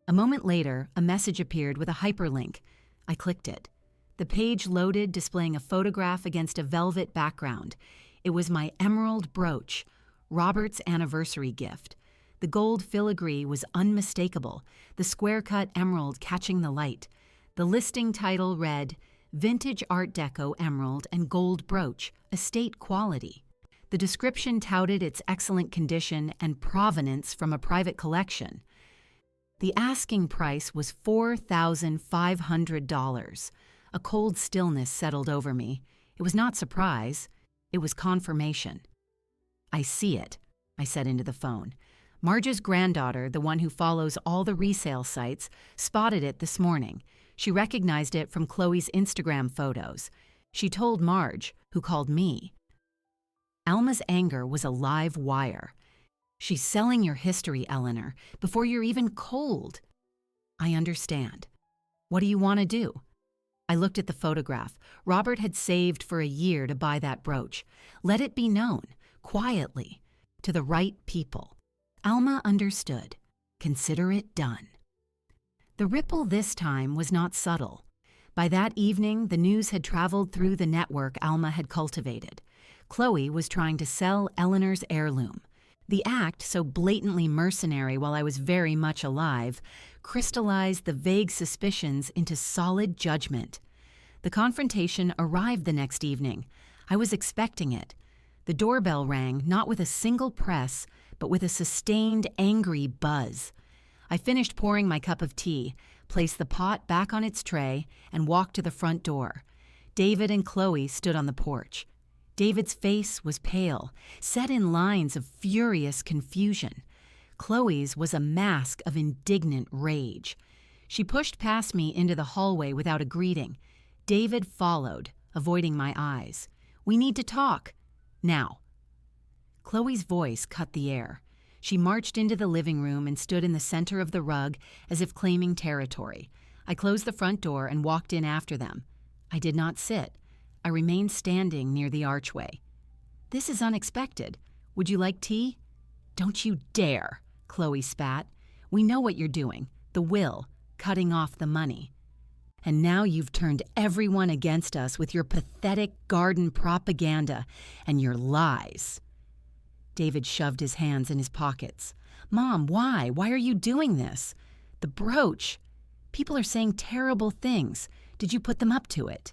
A moment later, a message appeared with a hyperlink. I clicked it. The page loaded, displaying a photograph against a velvet background. It was my emerald brooch, Robert's anniversary gift. The gold filigree was unmistakable, the square-cut emerald catching the light. The listing title read, "Vintage Art Deco Emerald and Gold Brooch, Estate Quality." The description touted its excellent condition and provenance from a private collection. The asking price was $4,500. A cold stillness settled over me. It was not surprise. It was confirmation. "I see it," I said into the phone. "Marge's granddaughter, the one who follows all the resale sites, spotted it this morning. She recognized it from Chloe's Instagram photos. She told Marge, who called me." Alma's anger was a live wire. "She's selling your history, Eleanor, before you're even cold." "I understand. What do you want to do?" I looked at the photograph. Robert had saved for a year to buy that brooch. Let it be known, quietly, to the right people. Alma understood. Consider it done. The ripple this time was not subtle. By that evening, the news had traveled through the network Alma had cultivated. Chloe was trying to sell Eleanor's heirloom. The act, so blatantly mercenary while I was very much alive, crystallized the vague suspicions into solid judgment. The confrontation arrived the next evening. I was expecting it. The doorbell rang, not with a single press, but with a sustained, angry buzz. I finished pouring my cup of tea, placed the pot back on its tray, and walked to the front door. David and Chloe stood on the porch. David's face was pale, set in lines of furious confusion. Chloe's was a mask of indignant rage. She pushed past me into the hallway without a greeting. David followed, avoiding my eyes. "We need to talk. Now." Chloe's voice cut the air. She marched into the living room and stood in the center of the rug as if claiming territory. I closed the front door and walked in after them. I did not sit. I remained standing near the archway. "This is unexpected. Would you like tea?" "Don't you dare," Chloe spat. "We know what you're doing. The will, cutting off the money. And now you've turned everyone against us with your pathetic garden propaganda and your lies." David shoved his hands in his pockets. "Mom, why? Why are you doing this? The brooch. People are saying terrible things. Did you put them up to it?"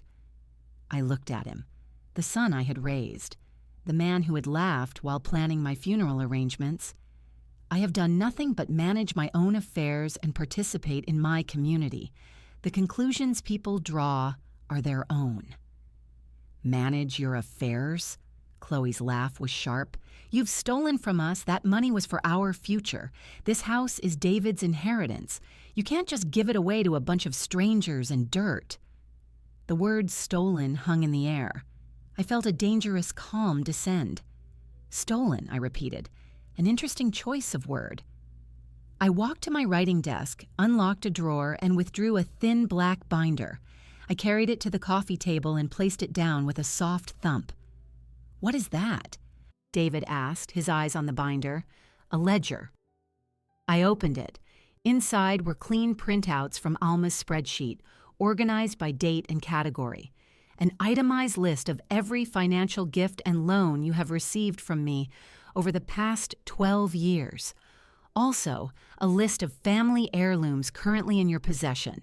I looked at him, the son I had raised, the man who had laughed while planning my funeral arrangements. "I have done nothing but manage my own affairs and participate in my community. The conclusions people draw are their own." "Manage your affairs?" Chloe's laugh was sharp. "You've stolen from us. That money was for our future. This house is David's inheritance. You can't just give it away to a bunch of strangers and dirt." The word "stolen" hung in the air. I felt a dangerous calm descend. "Stolen," I repeated. An interesting choice of word. I walked to my writing desk, unlocked a drawer, and withdrew a thin black binder. I carried it to the coffee table and placed it down with a soft thump. "What is that?" David asked, his eyes on the binder. "A ledger." I opened it. Inside were clean printouts from Alma's spreadsheet, organized by date and category. An itemized list of every financial gift and loan you have received from me over the past 12 years. Also, a list of family heirlooms currently in your possession.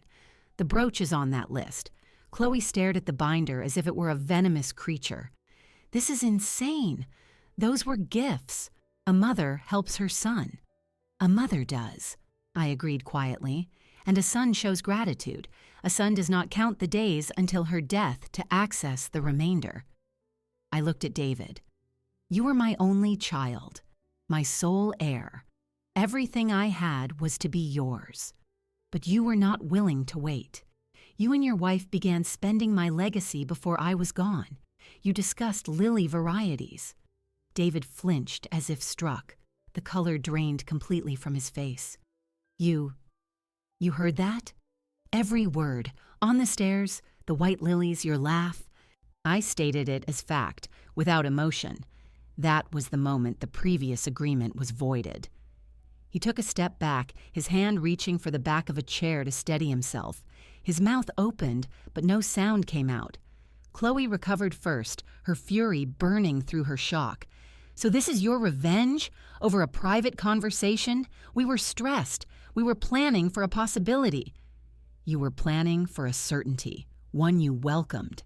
The brooch is on that list. Chloe stared at the binder as if it were a venomous creature. "This is insane. Those were gifts. A mother helps her son." "A mother does," I agreed quietly. And a son shows gratitude. A son does not count the days until her death to access the remainder. I looked at David. You were my only child, my sole heir. Everything I had was to be yours. But you were not willing to wait. You and your wife began spending my legacy before I was gone. You discussed lily varieties. David flinched as if struck. The color drained completely from his face. You heard that? Every word. On the stairs, the white lilies, your laugh. I stated it as fact, without emotion. That was the moment the previous agreement was voided. He took a step back, his hand reaching for the back of a chair to steady himself. His mouth opened, but no sound came out. Chloe recovered first, her fury burning through her shock. So this is your revenge? Over a private conversation? We were stressed. We were planning for a possibility. You were planning for a certainty, one you welcomed.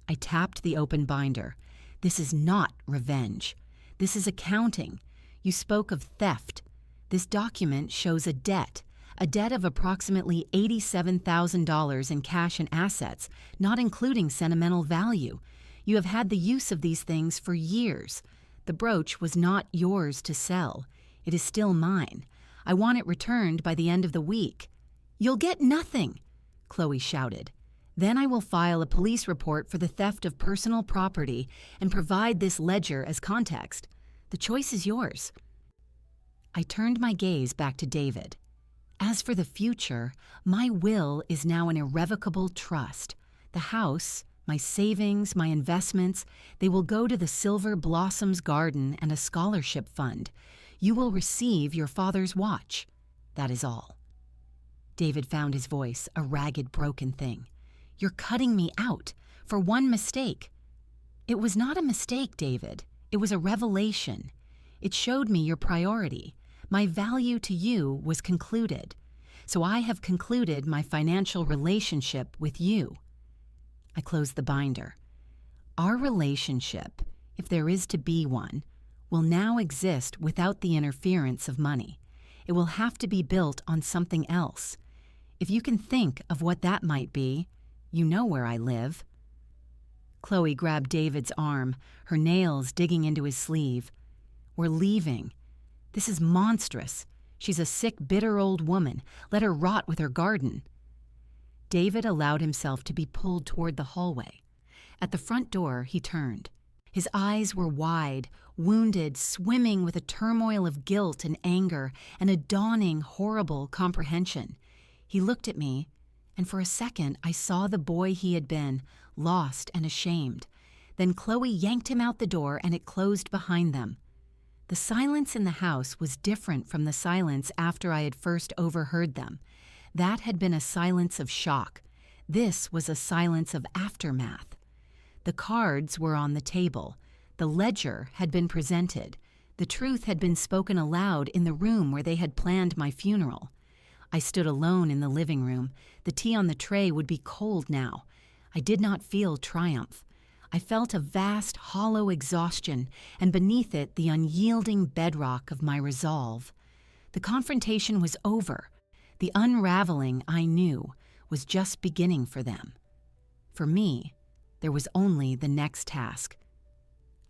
I tapped the open binder. This is not revenge. This is accounting. You spoke of theft. This document shows a debt of approximately $87,000 in cash and assets, not including sentimental value. You have had the use of these things for years. The brooch was not yours to sell. It is still mine. I want it returned by the end of the week. You'll get nothing, Chloe shouted. Then I will file a police report for the theft of personal property and provide this ledger as context. The choice is yours. I turned my gaze back to David. As for the future, my will is now an irrevocable trust. The house, my savings, my investments, they will go to the Silver Blossoms Garden and a scholarship fund. You will receive your father's watch. That is all. David found his voice, a ragged, broken thing. You're cutting me out for one mistake. It was not a mistake, David. It was a revelation. It showed me your priority. My value to you was concluded. So I have concluded my financial relationship with you. I closed the binder. Our relationship, if there is to be one, will now exist without the interference of money. It will have to be built on something else. If you can think of what that might be, you know where I live. Chloe grabbed David's arm, her nails digging into his sleeve. We're leaving. This is monstrous. She's a sick, bitter old woman. Let her rot with her garden. David allowed himself to be pulled toward the hallway. At the front door, he turned. His eyes were wide, wounded, swimming with a turmoil of guilt and anger and a dawning, horrible comprehension. He looked at me, and for a second I saw the boy he had been, lost and ashamed. Then Chloe yanked him out the door, and it closed behind them. The silence in the house was different from the silence after I had first overheard them. That had been a silence of shock. This was a silence of aftermath. The cards were on the table. The ledger had been presented. The truth had been spoken aloud in the room where they had planned my funeral. I stood alone in the living room. The tea on the tray would be cold now. I did not feel triumph. I felt a vast, hollow exhaustion, and beneath it the unyielding bedrock of my resolve. The confrontation was over. The unraveling, I knew, was just beginning for them. For me, there was only the next task.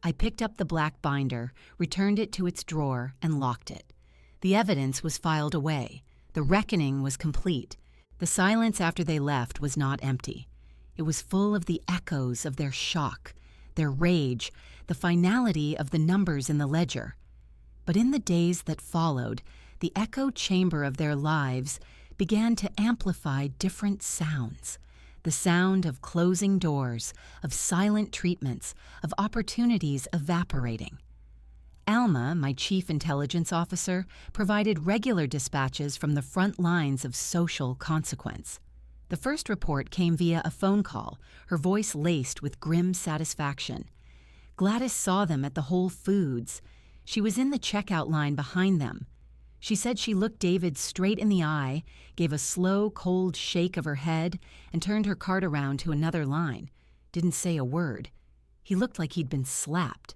I picked up the black binder, returned it to its drawer, and locked it. The evidence was filed away. The reckoning was complete. The silence after they left was not empty. It was full of the echoes of their shock, their rage, the finality of the numbers in the ledger. But in the days that followed, the echo chamber of their lives began to amplify different sounds. The sound of closing doors, of silent treatments, of opportunities evaporating. Alma, my chief intelligence officer, provided regular dispatches from the front lines of social consequence. The first report came via a phone call, her voice laced with grim satisfaction. Gladys saw them at the Whole Foods. She was in the checkout line behind them. She said she looked David straight in the eye, gave a slow, cold shake of her head, and turned her cart around to another line. Didn't say a word. He looked like he'd been slapped.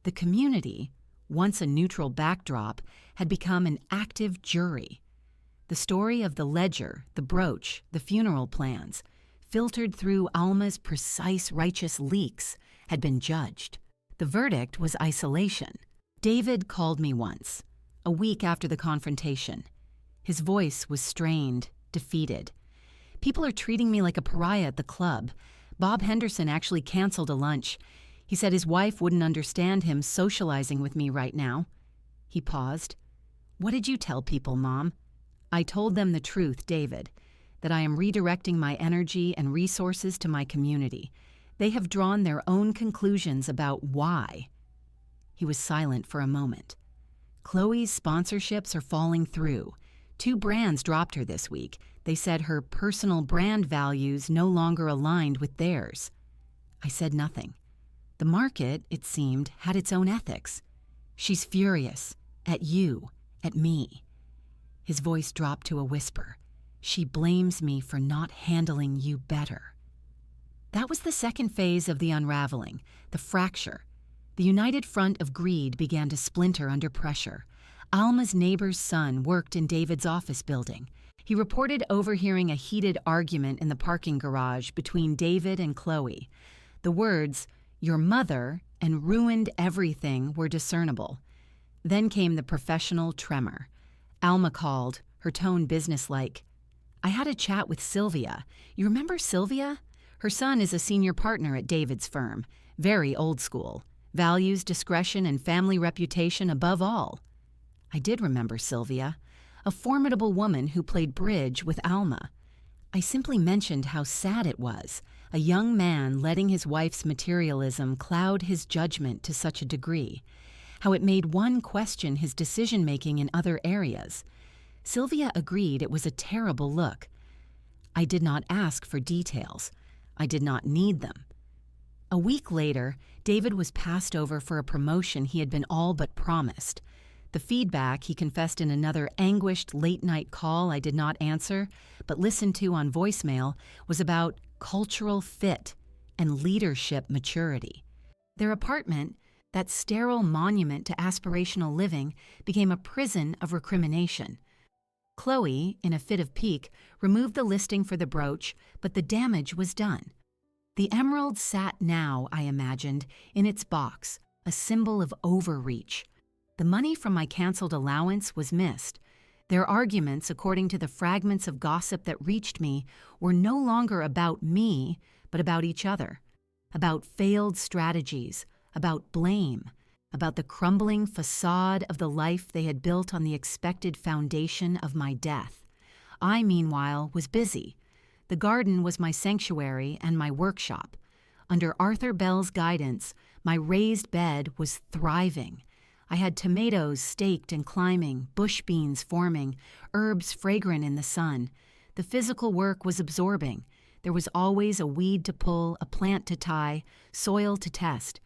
The community, once a neutral backdrop, had become an active jury. The story of the ledger, the brooch, the funeral plans, filtered through Alma's precise righteous leaks, had been judged. The verdict was isolation. David called me once, a week after the confrontation. His voice was strained, defeated. People are treating me like a pariah at the club. Bob Henderson actually canceled a lunch. He said his wife wouldn't understand him socializing with me right now. He paused. What did you tell people, Mom? I told them the truth, David, that I am redirecting my energy and resources to my community. They have drawn their own conclusions about why. He was silent for a moment. Chloe's sponsorships are falling through. 2 brands dropped her this week. They said her personal brand values no longer aligned with theirs. I said nothing. The market, it seemed, had its own ethics. She's furious. At you. At me. His voice dropped to a whisper. She blames me for not handling you better. That was the second phase of the unraveling, the fracture. The united front of greed began to splinter under pressure. Alma's neighbor's son worked in David's office building. He reported overhearing a heated argument in the parking garage between David and Chloe. The words, "your mother," and "ruined everything" were discernible. Then came the professional tremor. Alma called, her tone businesslike. "I had a chat with Sylvia. You remember Sylvia? Her son is a senior partner at David's firm. Very old school. Values discretion and family reputation above all." I did remember Sylvia, a formidable woman who played bridge with Alma. I simply mentioned how sad it was, a young man letting his wife's materialism cloud his judgment to such a degree, how it made one question his decision-making in other areas. Sylvia agreed it was a terrible look. I did not ask for details. I did not need them. A week later, David was passed over for a promotion he had been all but promised. The feedback, he confessed in another anguished late-night call I did not answer, but listened to on voicemail, was about cultural fit and leadership maturity. Their apartment, that sterile monument to aspirational living, became a prison of recrimination. Chloe, in a fit of pique, removed the listing for the brooch, but the damage was done. The emerald sat now, I imagined, in its box, a symbol of overreach. The money from my canceled allowance was missed. Their arguments, according to the fragments of gossip that reached me, were no longer about me, but about each other, about failed strategies, about blame, about the crumbling facade of the life they had built on the expected foundation of my death. I, meanwhile, was busy. The garden was my sanctuary and my workshop. Under Arthur Bell's guidance, my raised bed was thriving. I had tomatoes staked and climbing, bush beans forming, herbs fragrant in the sun. The physical work was absorbing. There was always a weed to pull, a plant to tie, soil to test.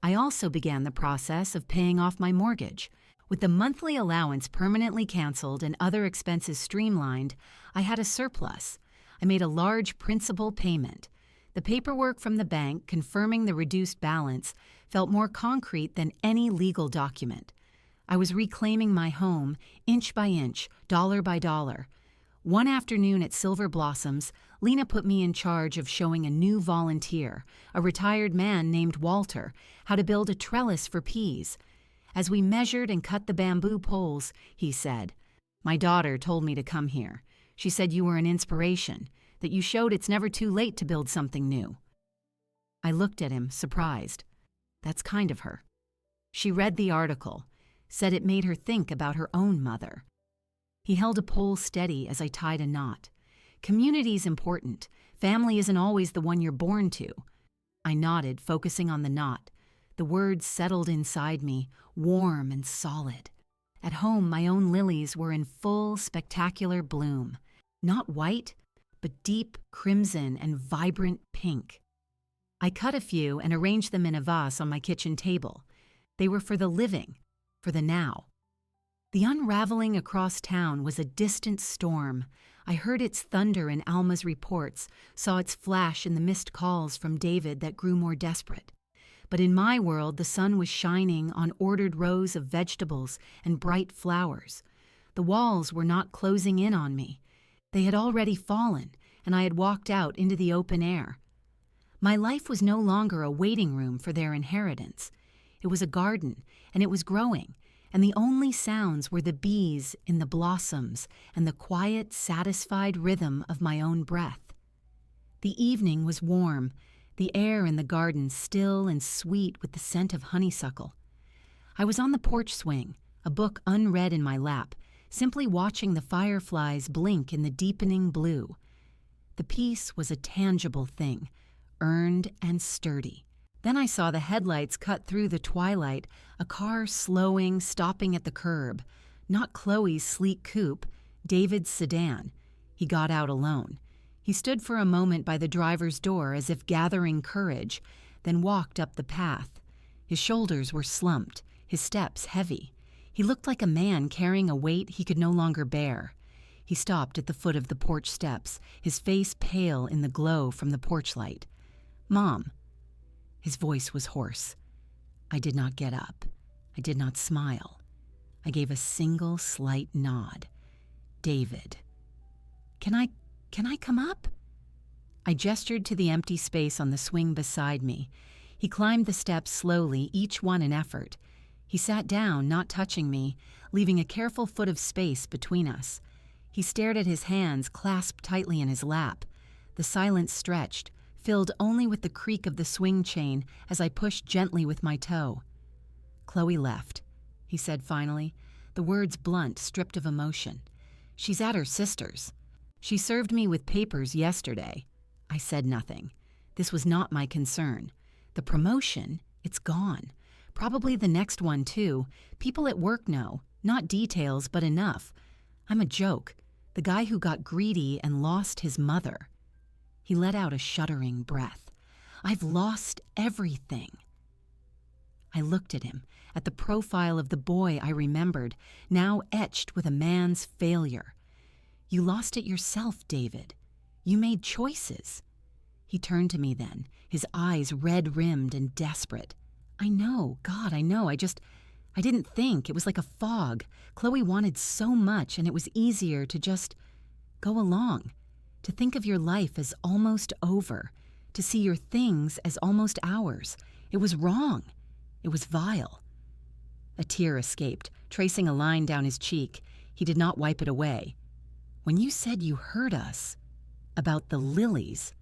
I also began the process of paying off my mortgage. With the monthly allowance permanently canceled and other expenses streamlined, I had a surplus. I made a large principal payment. The paperwork from the bank confirming the reduced balance felt more concrete than any legal document. I was reclaiming my home, inch by inch, dollar by dollar. One afternoon at Silver Blossoms, Lena put me in charge of showing a new volunteer, a retired man named Walter, how to build a trellis for peas. As we measured and cut the bamboo poles, he said, "My daughter told me to come here. She said you were an inspiration, that you showed it's never too late to build something new." I looked at him, surprised. That's kind of her. She read the article, said it made her think about her own mother. He held a pole steady as I tied a knot. Community's important. Family isn't always the one you're born to. I nodded, focusing on the knot. The words settled inside me, warm and solid. At home, my own lilies were in full, spectacular bloom. Not white, but deep crimson and vibrant pink. I cut a few and arranged them in a vase on my kitchen table. They were for the living, for the now. The unraveling across town was a distant storm. I heard its thunder in Alma's reports, saw its flash in the missed calls from David that grew more desperate. But in my world, the sun was shining on ordered rows of vegetables and bright flowers. The walls were not closing in on me. They had already fallen, and I had walked out into the open air. My life was no longer a waiting room for their inheritance. It was a garden, and it was growing, and the only sounds were the bees in the blossoms and the quiet, satisfied rhythm of my own breath. The evening was warm, the air in the garden still and sweet with the scent of honeysuckle. I was on the porch swing, a book unread in my lap, simply watching the fireflies blink in the deepening blue. The peace was a tangible thing, earned and sturdy. Then I saw the headlights cut through the twilight, a car slowing, stopping at the curb. Not Chloe's sleek coupe, David's sedan. He got out alone. He stood for a moment by the driver's door as if gathering courage, then walked up the path. His shoulders were slumped, his steps heavy. He looked like a man carrying a weight he could no longer bear. He stopped at the foot of the porch steps, his face pale in the glow from the porch light. "Mom." His voice was hoarse. I did not get up. I did not smile. I gave a single slight nod. "David." Can I come up?" I gestured to the empty space on the swing beside me. He climbed the steps slowly, each one an effort. He sat down, not touching me, leaving a careful foot of space between us. He stared at his hands clasped tightly in his lap. The silence stretched, filled only with the creak of the swing chain as I pushed gently with my toe. "Chloe left," he said finally, the words blunt, stripped of emotion. "She's at her sister's. She served me with papers yesterday." I said nothing. This was not my concern. The promotion, it's gone. Probably the next one, too. People at work know. Not details, but enough. I'm a joke. The guy who got greedy and lost his mother. He let out a shuddering breath. "I've lost everything." I looked at him, at the profile of the boy I remembered, now etched with a man's failure. "You lost it yourself, David. You made choices." He turned to me then, his eyes red-rimmed and desperate. "I know, God, I know. I didn't think. It was like a fog. Chloe wanted so much, and it was easier to just go along, to think of your life as almost over, to see your things as almost ours. It was wrong. It was vile." A tear escaped, tracing a line down his cheek. He did not wipe it away. "When you said you heard us about the lilies,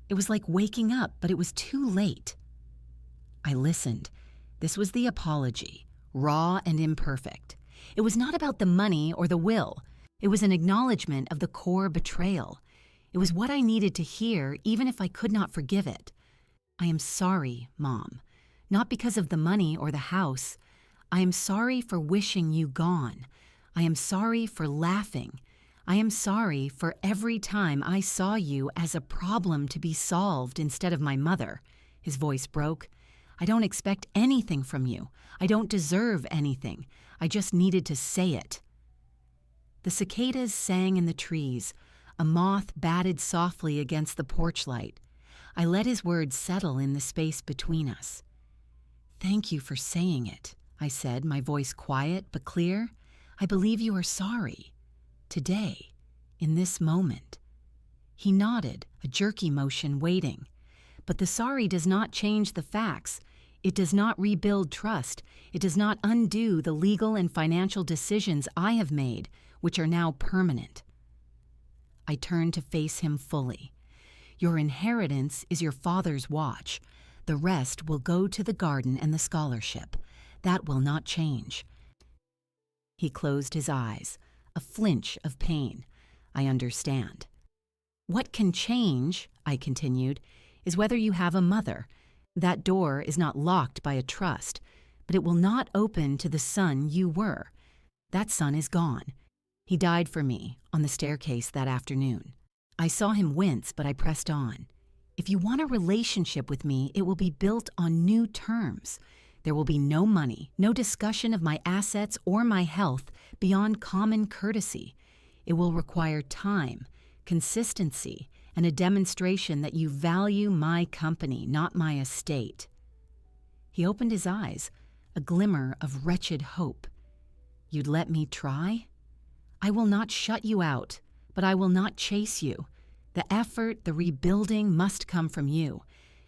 it was like waking up, but it was too late." I listened. This was the apology, raw and imperfect. It was not about the money or the will. It was an acknowledgement of the core betrayal. It was what I needed to hear, even if I could not forgive it. "I am sorry, Mom. Not because of the money or the house. I am sorry for wishing you gone. I am sorry for laughing. I am sorry for every time I saw you as a problem to be solved instead of my mother." His voice broke. "I don't expect anything from you. I don't deserve anything. I just needed to say it." The cicadas sang in the trees. A moth batted softly against the porch light. I let his words settle in the space between us. "Thank you for saying it," I said, my voice quiet but clear. "I believe you are sorry. Today, in this moment." He nodded, a jerky motion, waiting. But the sorry does not change the facts. It does not rebuild trust. It does not undo the legal and financial decisions I have made, which are now permanent. I turned to face him fully. "Your inheritance is your father's watch. The rest will go to the garden and the scholarship. That will not change." He closed his eyes, a flinch of pain. "I understand." "What can change," I continued, "is whether you have a mother. That door is not locked by a trust, but it will not open to the son you were. That son is gone. He died for me on the staircase that afternoon." I saw him wince, but I pressed on. "If you want a relationship with me, it will be built on new terms. There will be no money, no discussion of my assets or my health beyond common courtesy. It will require time, consistency, and a demonstration that you value my company, not my estate." He opened his eyes, a glimmer of wretched hope. "You'd let me try?" I will not shut you out, but I will not chase you. The effort, the rebuilding must come from you.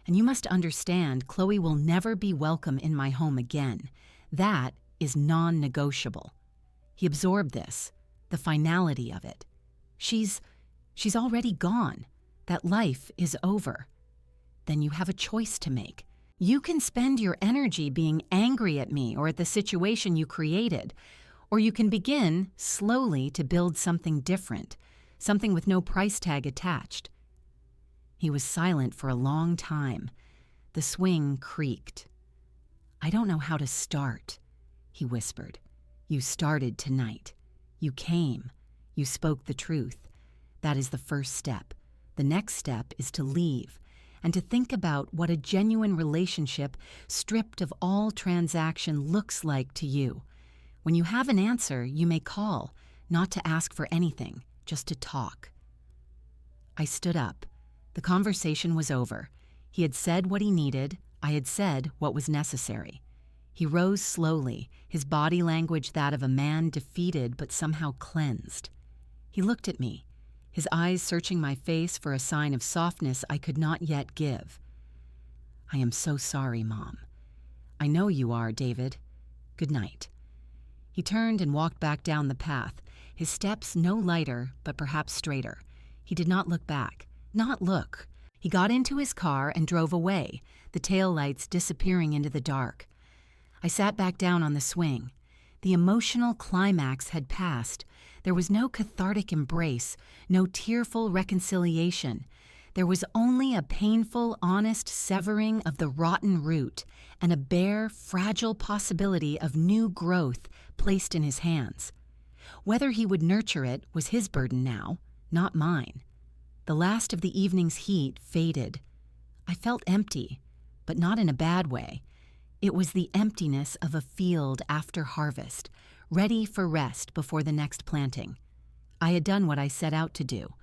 And you must understand, Chloe will never be welcome in my home again. That is non-negotiable." He absorbed this, the finality of it. She's already gone. That life is over. Then you have a choice to make. You can spend your energy being angry at me or at the situation you created, or you can begin, slowly, to build something different, something with no price tag attached. He was silent for a long time. The swing creaked. "I don't know how to start," he whispered. "You started tonight. You came. You spoke the truth. That is the first step. The next step is to leave and to think about what a genuine relationship stripped of all transaction looks like to you. When you have an answer, you may call, not to ask for anything, just to talk." I stood up. The conversation was over. He had said what he needed. I had said what was necessary. He rose slowly, his body language that of a man defeated but somehow cleansed. He looked at me, his eyes searching my face for a sign of softness I could not yet give. "I am so sorry, Mom." "I know you are, David. Good night." He turned and walked back down the path, his steps no lighter but perhaps straighter. He did not look back. Not look. He got into his car and drove away, the taillights disappearing into the dark. I sat back down on the swing. The emotional climax had passed. There was no cathartic embrace, no tearful reconciliation. There was only a painful, honest severing of the rotten root and a bare, fragile possibility of new growth placed in his hands. Whether he would nurture it was his burden now, not mine. The last of the evening's heat faded. I felt empty, but not in a bad way. It was the emptiness of a field after harvest, ready for rest before the next planting. I had done what I set out to do.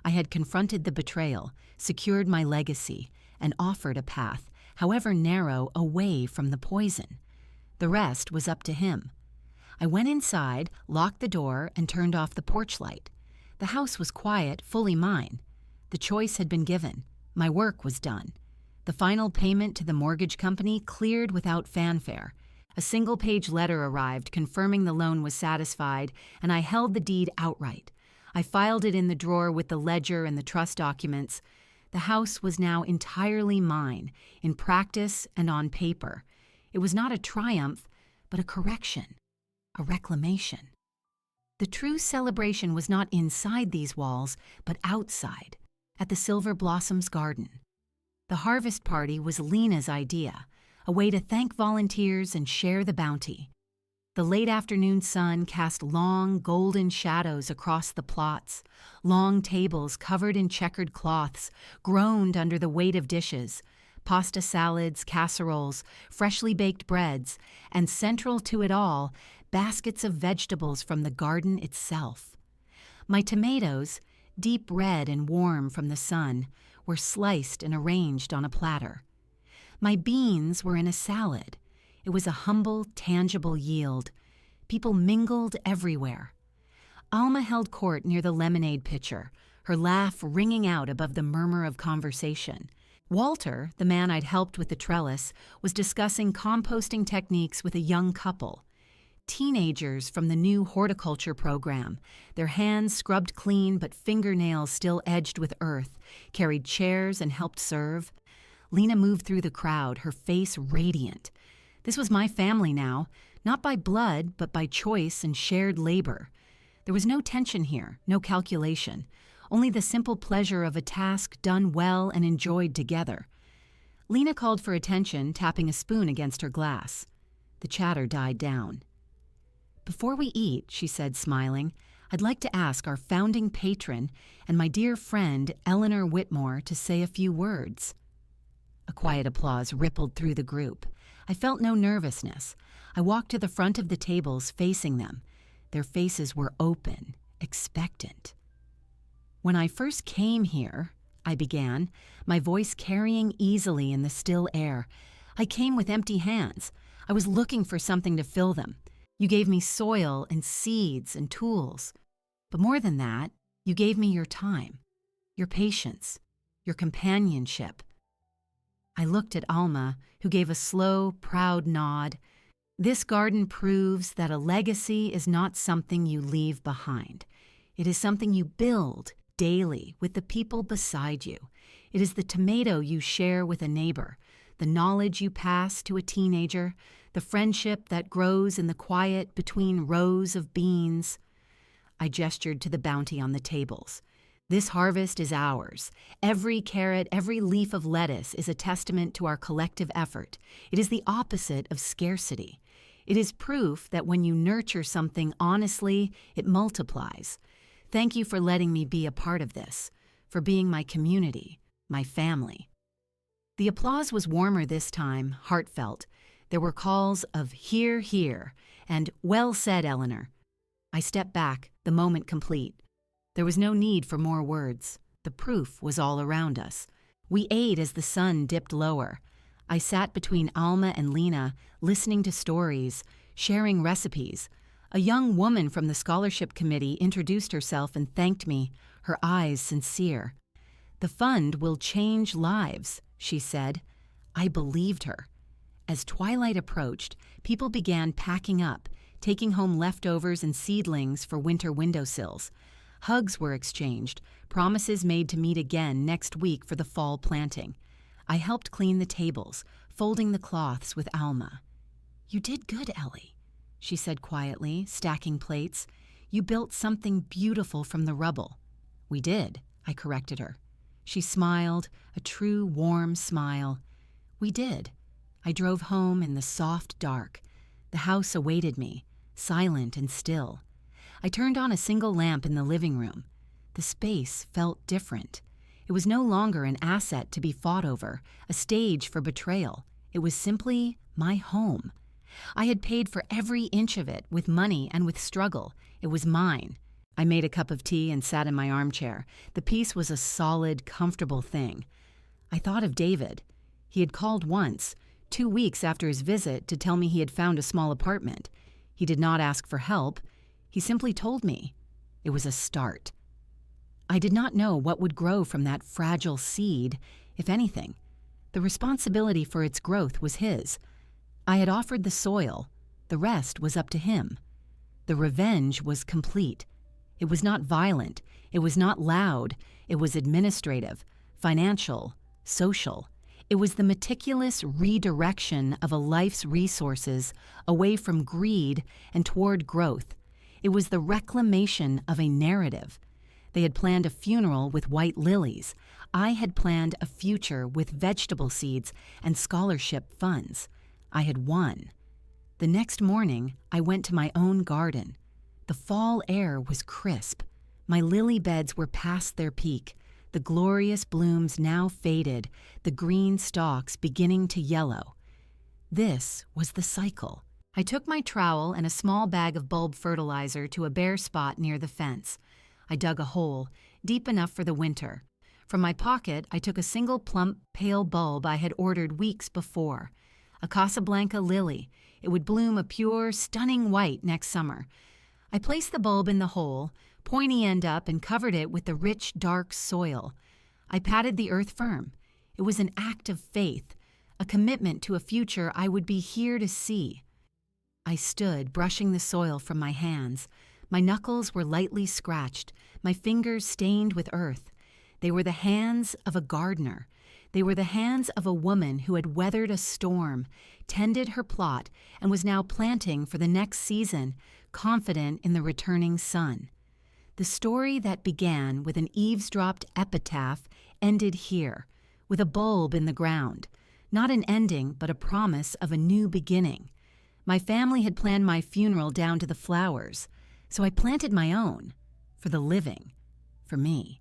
I had confronted the betrayal, secured my legacy, and offered a path, however narrow, away from the poison. The rest was up to him. I went inside, locked the door, and turned off the porch light. The house was quiet, fully mine. The choice had been given. My work was done. The final payment to the mortgage company cleared without fanfare. A single-page letter arrived confirming the loan was satisfied, and I held the deed outright. I filed it in the drawer with the ledger and the trust documents. The house was now entirely mine, in practice and on paper. It was not a triumph, but a correction, a reclamation. The true celebration was not inside these walls, but outside, at the Silver Blossoms Garden. The harvest party was Lena's idea, a way to thank volunteers and share the bounty. The late afternoon sun cast long, golden shadows across the plots. Long tables covered in checkered cloths groaned under the weight of dishes, pasta salads, casseroles, freshly baked breads, and central to it all, baskets of vegetables from the garden itself. My tomatoes, deep red and warm from the sun, were sliced and arranged on a platter. My beans were in a salad. It was a humble, tangible yield. People mingled everywhere. Alma held court near the lemonade pitcher, her laugh ringing out above the murmur of conversation. Walter, the man I'd helped with the trellis, was discussing composting techniques with a young couple. Teenagers from the new horticulture program, their hands scrubbed clean but fingernails still edged with earth, carried chairs and helped serve. Lena moved through the crowd, her face radiant. This was my family now, not by blood, but by choice and shared labor. There was no tension here, no calculation, only the simple pleasure of a task done well and enjoyed together. Lena called for attention, tapping a spoon against her glass. The chatter died down. "Before we eat," she said, smiling, "I'd like to ask our founding patron and my dear friend Eleanor Whitmore to say a few words." A quiet applause rippled through the group. I felt no nervousness. I walked to the front of the tables, facing them. Their faces were open, expectant. "When I first came here," I began, my voice carrying easily in the still air, "I came with empty hands. I was looking for something to fill them. You gave me soil and seeds and tools. But more than that, you gave me your time, your patience, your companionship. I looked at Alma, who gave a slow, proud nod. This garden proves that a legacy is not something you leave behind. It is something you build daily with the people beside you. It is the tomato you share with a neighbor, the knowledge you pass to a teenager, the friendship that grows in the quiet between rows of beans. I gestured to the bounty on the tables. This harvest is ours. Every carrot, every leaf of lettuce is a testament to our collective effort. It is the opposite of scarcity. It is proof that when you nurture something honestly, it multiplies. Thank you for letting me be a part of this, for being my community, my family. The applause was warmer this time, heartfelt. There were calls of "Hear, hear," and "Well said, Eleanor." I stepped back, the moment complete. There was no need for more words. The proof was all around us. We ate as the sun dipped lower. I sat between Alma and Lena, listening to stories, sharing recipes. A young woman from the scholarship committee introduced herself and thanked me, her eyes sincere. "The fund will change lives," she said. I believed her. As twilight approached, people began packing up, taking home leftovers and seedlings for winter windowsills. Hugs were exchanged, promises made to meet again next week for the fall planting. I helped clean the tables, folding the cloths with Alma. "You did good, Ellie," she said quietly, stacking plates. "You built something beautiful from the rubble." "We did," I corrected her. She smiled, a true warm smile. "We did." I drove home in the soft dark. The house awaited me, silent and still. I turned on a single lamp in the living room. The space felt different. It was no longer an asset to be fought over, a stage for betrayal. It was simply my home. I had paid for every inch of it with money and with struggle. It was mine. I made a cup of tea and sat in my armchair. The peace was a solid, comfortable thing. I thought of David. He had called once, 2 weeks after his visit, to tell me he had found a small apartment. He did not ask for help. He simply told me. It was a start. I did not know what would grow from that fragile seed, if anything. The responsibility for its growth was his. I had offered the soil. The rest was up to him. The revenge was complete. It was not violent. It was not loud. It was administrative, financial, social. It was the meticulous redirection of a life's resources away from greed and toward growth. It was the reclamation of a narrative. They had planned a funeral with white lilies. I had planned a future with vegetable seeds and scholarship funds. I had won. The next morning, I went to my own garden. The fall air was crisp. My lily beds were past their peak, the glorious blooms now faded, the green stalks beginning to yellow. This was the cycle. I took my trowel and a small bag of bulb fertilizer to a bare spot near the fence. I dug a hole, deep enough for the winter. From my pocket, I took a single plump, pale bulb I had ordered weeks before. A Casablanca lily. It would bloom a pure, stunning white next summer. I placed the bulb in the hole, pointy end up, and covered it with the rich, dark soil. I patted the earth firm. It was an act of faith, a commitment to a future I would be here to see. I stood, brushing the soil from my hands. My knuckles were lightly scratched, my fingers stained with earth. They were the hands of a gardener. They were the hands of a woman who had weathered a storm, tended her plot, and was now planting for the next season, confident in the returning sun. The story that began with an eavesdropped epitaph ended here, with a bulb in the ground. Not an ending, but a promise of a new beginning. My family had planned my funeral down to the flowers, so I planted my own, for the living, for me.